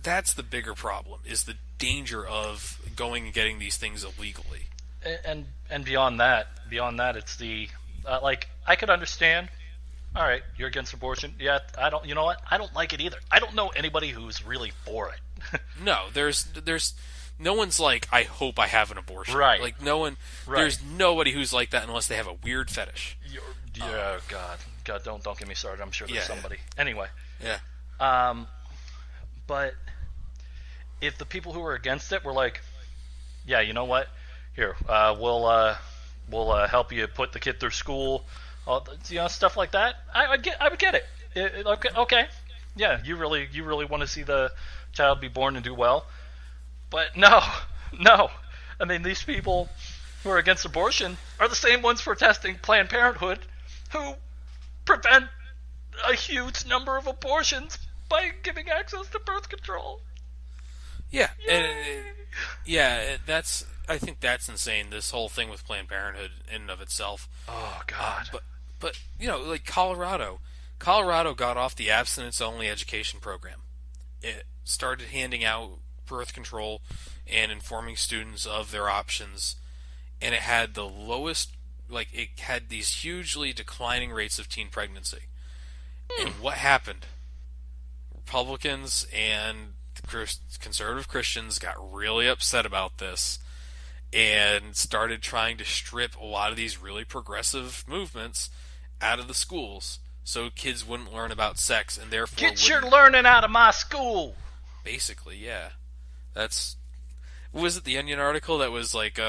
that's the bigger problem, is the danger of going and getting these things illegally. And beyond that, it's the, I could understand, all right, you're against abortion. Yeah, you know what? I don't like it either. I don't know anybody who's really for it. No, there's no one's like, I hope I have an abortion. Right. Like, no one... Right. There's nobody who's like that unless they have a weird fetish. God, don't get me started. I'm sure there's somebody. Anyway. Yeah. But if the people who are against it were like, yeah, you know what? Here, we'll help you put the kid through school. Stuff like that. I would get it. Okay, yeah, you really want to see the child be born and do well, but no. I mean, these people who are against abortion are the same ones protesting Planned Parenthood, who prevent a huge number of abortions by giving access to birth control. Yeah, I think that's insane. This whole thing with Planned Parenthood in and of itself. Oh God. But like Colorado got off the abstinence-only education program. It started handing out birth control and informing students of their options, and it had the lowest, it had these hugely declining rates of teen pregnancy. And what happened? Republicans and conservative Christians got really upset about this and started trying to strip a lot of these really progressive movements out of the schools so kids wouldn't learn about sex and therefore get your learning out of my school. Basically, yeah. Was it the Onion article that was like,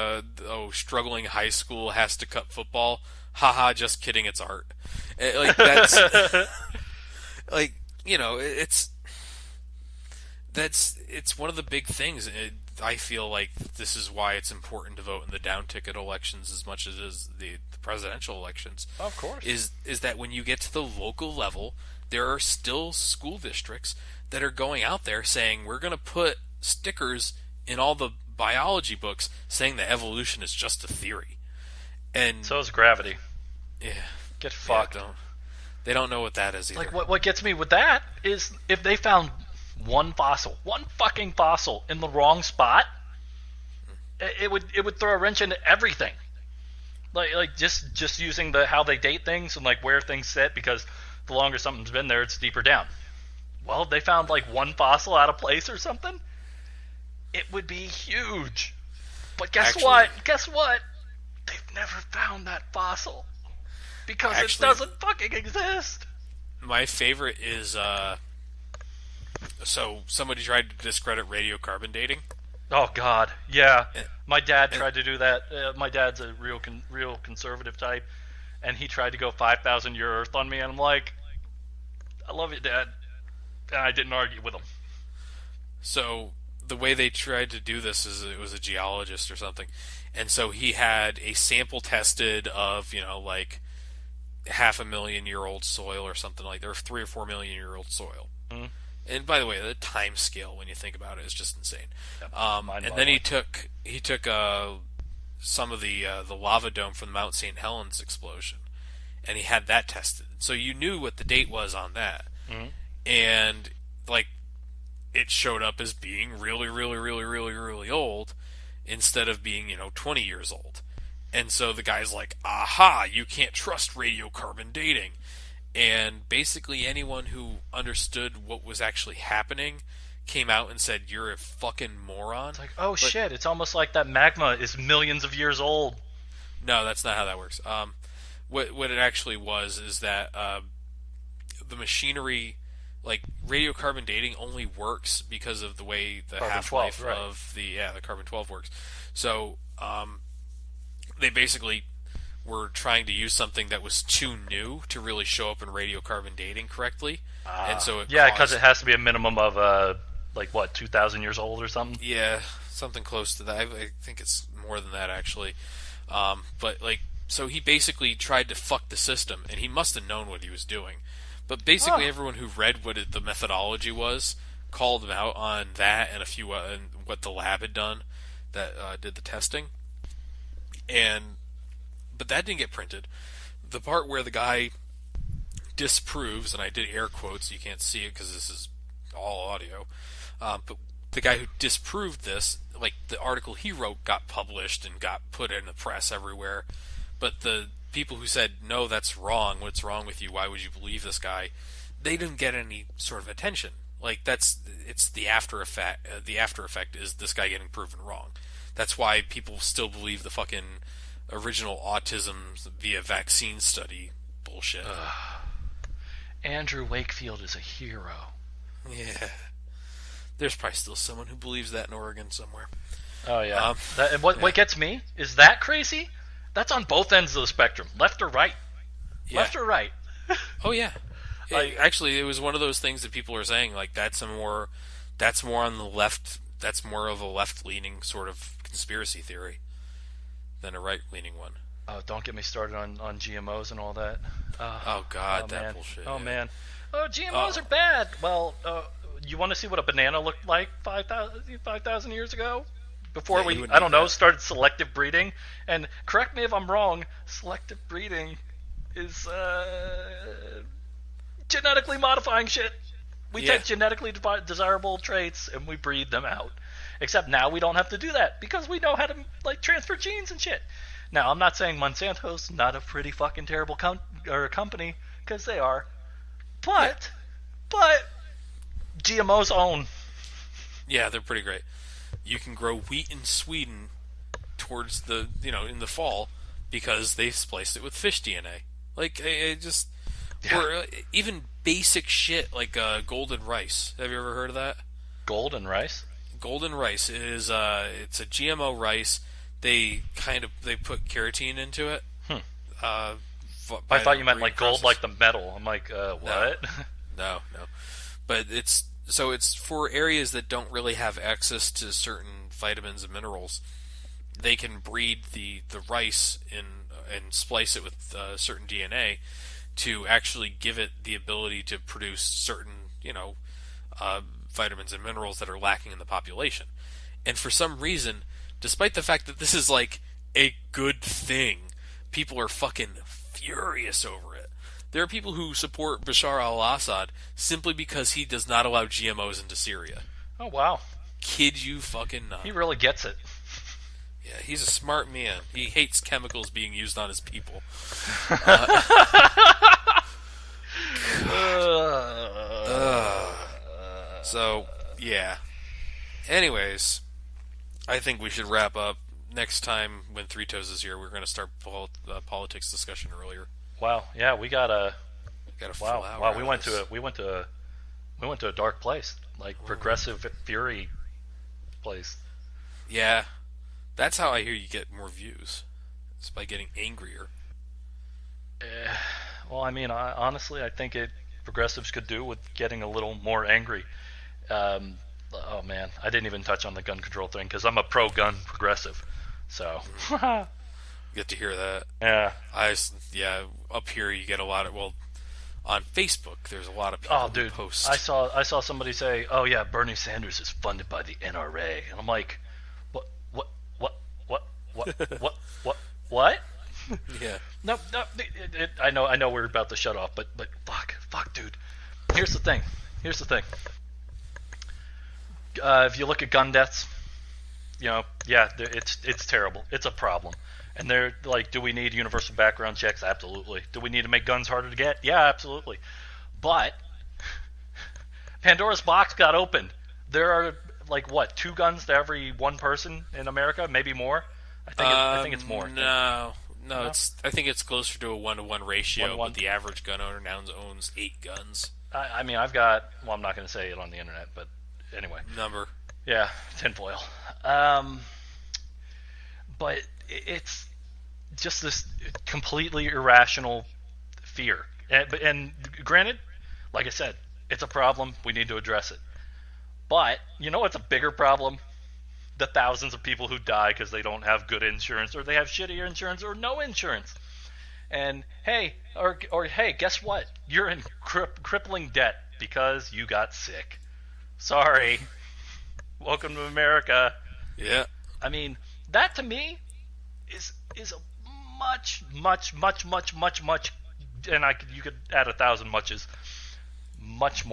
struggling high school has to cut football? Haha, just kidding, it's art. That's it's one of the big things. I feel like this is why it's important to vote in the down ticket elections as much as it is the presidential elections. Of course. Is that when you get to the local level, there are still school districts that are going out there saying we're going to put stickers in all the biology books saying that evolution is just a theory. And so is gravity. Yeah. Get fucked. Yeah, they don't know what that is either. Like what gets me with that is if they found one fucking fossil in the wrong spot, it would throw a wrench into everything. Like just using how they date things and where things sit, because the longer something's been there, it's deeper down. Well, if they found one fossil out of place or something, it would be huge. But guess what? They've never found that fossil because it doesn't fucking exist. My favorite is so somebody tried to discredit radiocarbon dating. Oh God, yeah. My dad tried to do that. My dad's a real conservative type, and he tried to go 5,000 year Earth on me, and I'm like, I love you, Dad, and I didn't argue with him. So the way they tried to do this is it was a geologist or something, and so he had a sample tested of 500,000-year-old soil or something like that, or 3 or 4 million year old soil. Mm-hmm. And by the way, the time scale when you think about it is just insane. And then he took some of the lava dome from the Mount St. Helens explosion, and he had that tested. So you knew what the date was on that, and it showed up as being really, really, really, really, really old instead of being 20 years old. And so the guy's like, aha, you can't trust radiocarbon dating. And basically anyone who understood what was actually happening came out and said, you're a fucking moron. It's shit, it's almost like that magma is millions of years old. No, that's not how that works. What it actually was is that the machinery, radiocarbon dating only works because of the way the half-life of the carbon-12 works. So they basically were trying to use something that was too new to really show up in radiocarbon dating correctly, and so because it has to be a minimum of 2,000 years old or something. Yeah, something close to that. I think it's more than that actually. So he basically tried to fuck the system, and he must have known what he was doing. But basically, everyone who read what the methodology was called him out on that and a few and what the lab had done that did the testing, but that didn't get printed. The part where the guy disproves, and I did air quotes, you can't see it because this is all audio, but the guy who disproved this, the article he wrote got published and got put in the press everywhere, but the people who said, no, that's wrong, what's wrong with you, why would you believe this guy, they didn't get any sort of attention. It's the after effect. The after effect is this guy getting proven wrong. That's why people still believe the fucking original autism via vaccine study bullshit. Andrew Wakefield is a hero. Yeah. There's probably still someone who believes that in Oregon somewhere. Oh, yeah. What gets me is that crazy? That's on both ends of the spectrum, left or right. Yeah. Left or right? Oh yeah. Actually, it was one of those things that people are saying like that's more on the left. That's more of a left-leaning sort of conspiracy theory than a right-leaning one. Oh, don't get me started on GMOs and all that. Oh God, that man. bullshit. Oh yeah. man. Oh, GMOs are bad. Well, you want to see what a banana looked like 5,000 years ago? Before I don't know, started selective breeding. And correct me if I'm wrong, selective breeding is genetically modifying shit. We take genetically desirable traits and we breed them out. Except now we don't have to do that because we know how to like transfer genes and shit. Now, I'm not saying Monsanto's not a pretty fucking terrible company, because they are. But GMO's own. Yeah, they're pretty great. You can grow wheat in Sweden towards the, in the fall because they spliced it with fish DNA. Like, or even basic shit like golden rice. Have you ever heard of that? Golden rice? Golden rice is, it's a GMO rice. They put carotene into it. I thought you meant like gold, like the metal. I'm like, what? No. But it's for areas that don't really have access to certain vitamins and minerals. They can breed the rice and splice it with certain DNA to actually give it the ability to produce certain, vitamins and minerals that are lacking in the population. And for some reason, despite the fact that this is like a good thing, people are fucking furious over it. There are people who support Bashar al-Assad simply because he does not allow GMOs into Syria. Oh, wow. Kid you fucking not. He really gets it. Yeah, he's a smart man. He hates chemicals being used on his people. So, yeah. Anyways, I think we should wrap up. Next time when Three Toes is here, we're going to start politics discussion earlier. Wow, yeah, we got a full hour. Wow, we went to a dark place, like progressive fury place. Yeah, that's how I hear you get more views. It's by getting angrier. Well, I mean, honestly, I think progressives could do with getting a little more angry. Oh man, I didn't even touch on the gun control thing because I'm a pro-gun progressive. So get to hear that. Yeah. Up here you get a lot of on Facebook. There's a lot of people who post. I saw somebody say, "Oh yeah, Bernie Sanders is funded by the NRA," and I'm like, what? Yeah. No. I know we're about to shut off, but fuck, dude. Here's the thing. If you look at gun deaths, it's terrible. It's a problem. And they're like, do we need universal background checks? Absolutely. Do we need to make guns harder to get? Yeah, absolutely. But Pandora's box got opened. There are like 2 guns to every 1 person in America, maybe more. I think it's more. No. I think it's closer to a 1-to-1 ratio. 1-to-1. But the average gun owner now owns 8 guns. I mean, I've got. Well, I'm not going to say it on the internet, but anyway. Number. Yeah, tinfoil. But it's just this completely irrational fear. And granted, like I said, it's a problem. We need to address it. But you know what's a bigger problem? The thousands of people who die because they don't have good insurance, or they have shittier insurance, or no insurance. And hey, guess what? You're in crippling debt because you got sick. Sorry. Welcome to America. Yeah. I mean, that to me is a much, and you could add 1,000 muches, much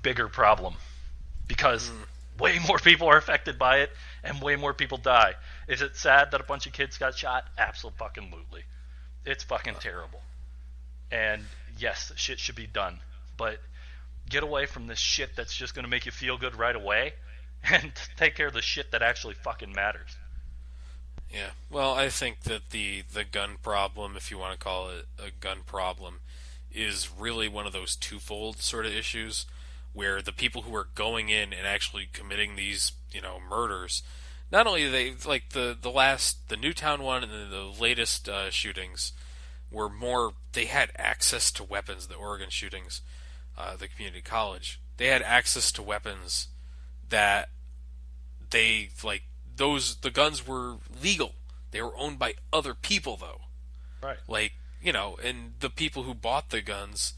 bigger problem, because way more people are affected by it and way more people die. Is it sad that a bunch of kids got shot? Absolutely. It's fucking terrible. And yes, shit should be done, but get away from this shit that's just going to make you feel good right away and take care of the shit that actually fucking matters. Yeah. Well, I think that the gun problem, if you want to call it a gun problem, is really one of those twofold sort of issues where the people who are going in and actually committing these, murders, not only they like the Newtown one and then the latest shootings, were more. They had access to weapons. The Oregon shootings, the community college, they had access to weapons that they like. The guns were legal. They were owned by other people though. Right. Like, and the people who bought the guns,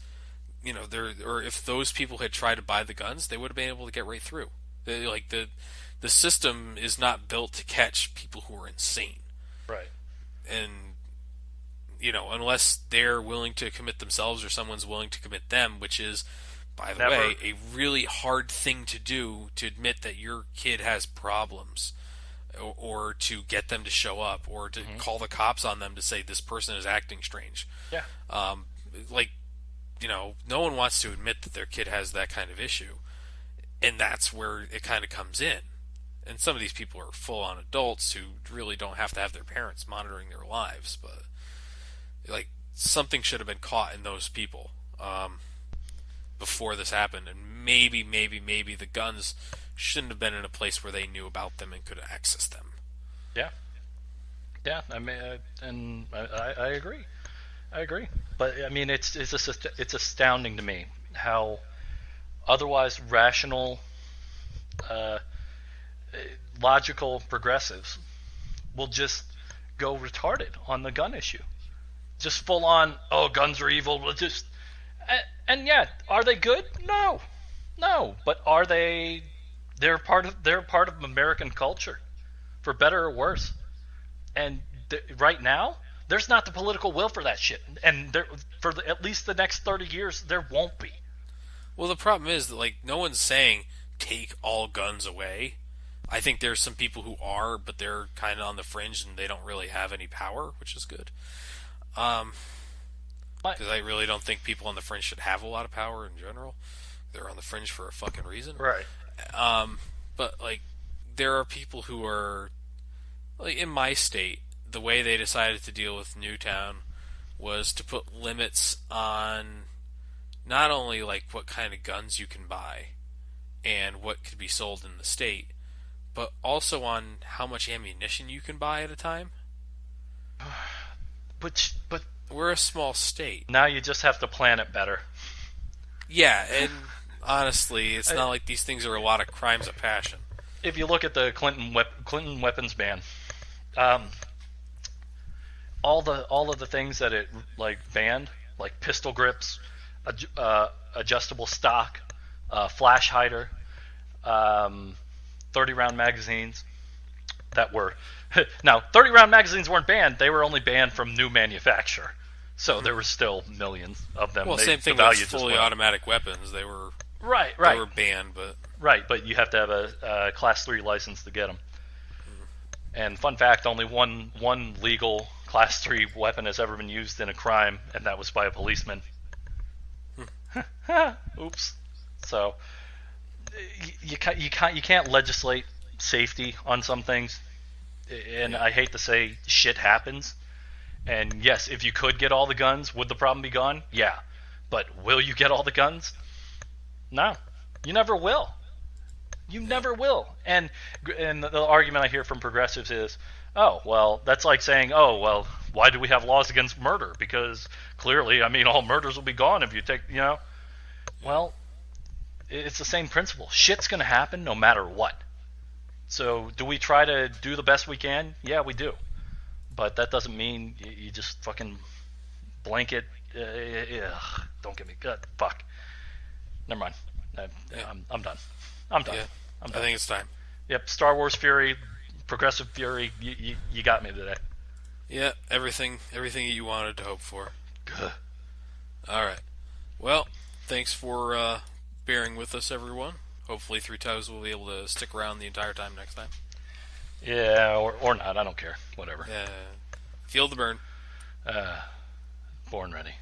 or if those people had tried to buy the guns, they would have been able to get right through. The system is not built to catch people who are insane. Right. And unless they're willing to commit themselves or someone's willing to commit them, which is, by the way, a really hard thing to do, to admit that your kid has problems, or to get them to show up, or to call the cops on them to say this person is acting strange. Yeah. No one wants to admit that their kid has that kind of issue, and that's where it kind of comes in. And some of these people are full-on adults who really don't have to have their parents monitoring their lives, but something should have been caught in those people before this happened, and maybe the guns shouldn't have been in a place where they knew about them and could access them. Yeah. I mean, and I agree. But I mean, it's astounding to me how otherwise rational, logical progressives will just go retarded on the gun issue. Just full on, oh, guns are evil. We'll just, and yeah, are they good? No, but are they? They're part of American culture, for better or worse. And right now, there's not the political will for that shit, and at least the next 30 years, there won't be. Well, the problem is that no one's saying take all guns away. I think there's some people who are, but they're kind of on the fringe and they don't really have any power, which is good. Because I really don't think people on the fringe should have a lot of power in general. They're on the fringe for a fucking reason. Right. But there are people who are, in my state, the way they decided to deal with Newtown was to put limits on not only what kind of guns you can buy and what could be sold in the state, but also on how much ammunition you can buy at a time. But we're a small state. Now you just have to plan it better. Yeah, and honestly, it's not like these things are a lot of crimes of passion. If you look at the Clinton weapons ban, all of the things that it banned, like pistol grips, adjustable stock, flash hider, 30-round magazines that were now 30-round magazines weren't banned. They were only banned from new manufacture, so there were still millions of them. Well, same thing with fully automatic weapons. They were right. They were banned, but you have to have a Class 3 license to get them. And fun fact, only one legal Class 3 weapon has ever been used in a crime, and that was by a policeman. Oops. So you can't legislate safety on some things, and I hate to say shit happens. And yes, if you could get all the guns, would the problem be gone? Yeah. But will you get all the guns? No. You never will. You never will. And the argument I hear from progressives is, oh, well, that's like saying, oh, well, why do we have laws against murder? Because clearly, all murders will be gone if you take, Well, it's the same principle. Shit's going to happen no matter what. So do we try to do the best we can? Yeah, we do. But that doesn't mean you just fucking blanket. Don't get me good. Fuck. Never mind. I'm done. I'm done. Yeah, I'm done. I think it's time. Yep. Star Wars Fury, Progressive Fury. You got me today. Yeah, everything you wanted to hope for. Good. All right. Well, thanks for bearing with us, everyone. Hopefully, Three Toes will be able to stick around the entire time next time. Yeah, or not. I don't care. Whatever. Feel the burn. Born ready.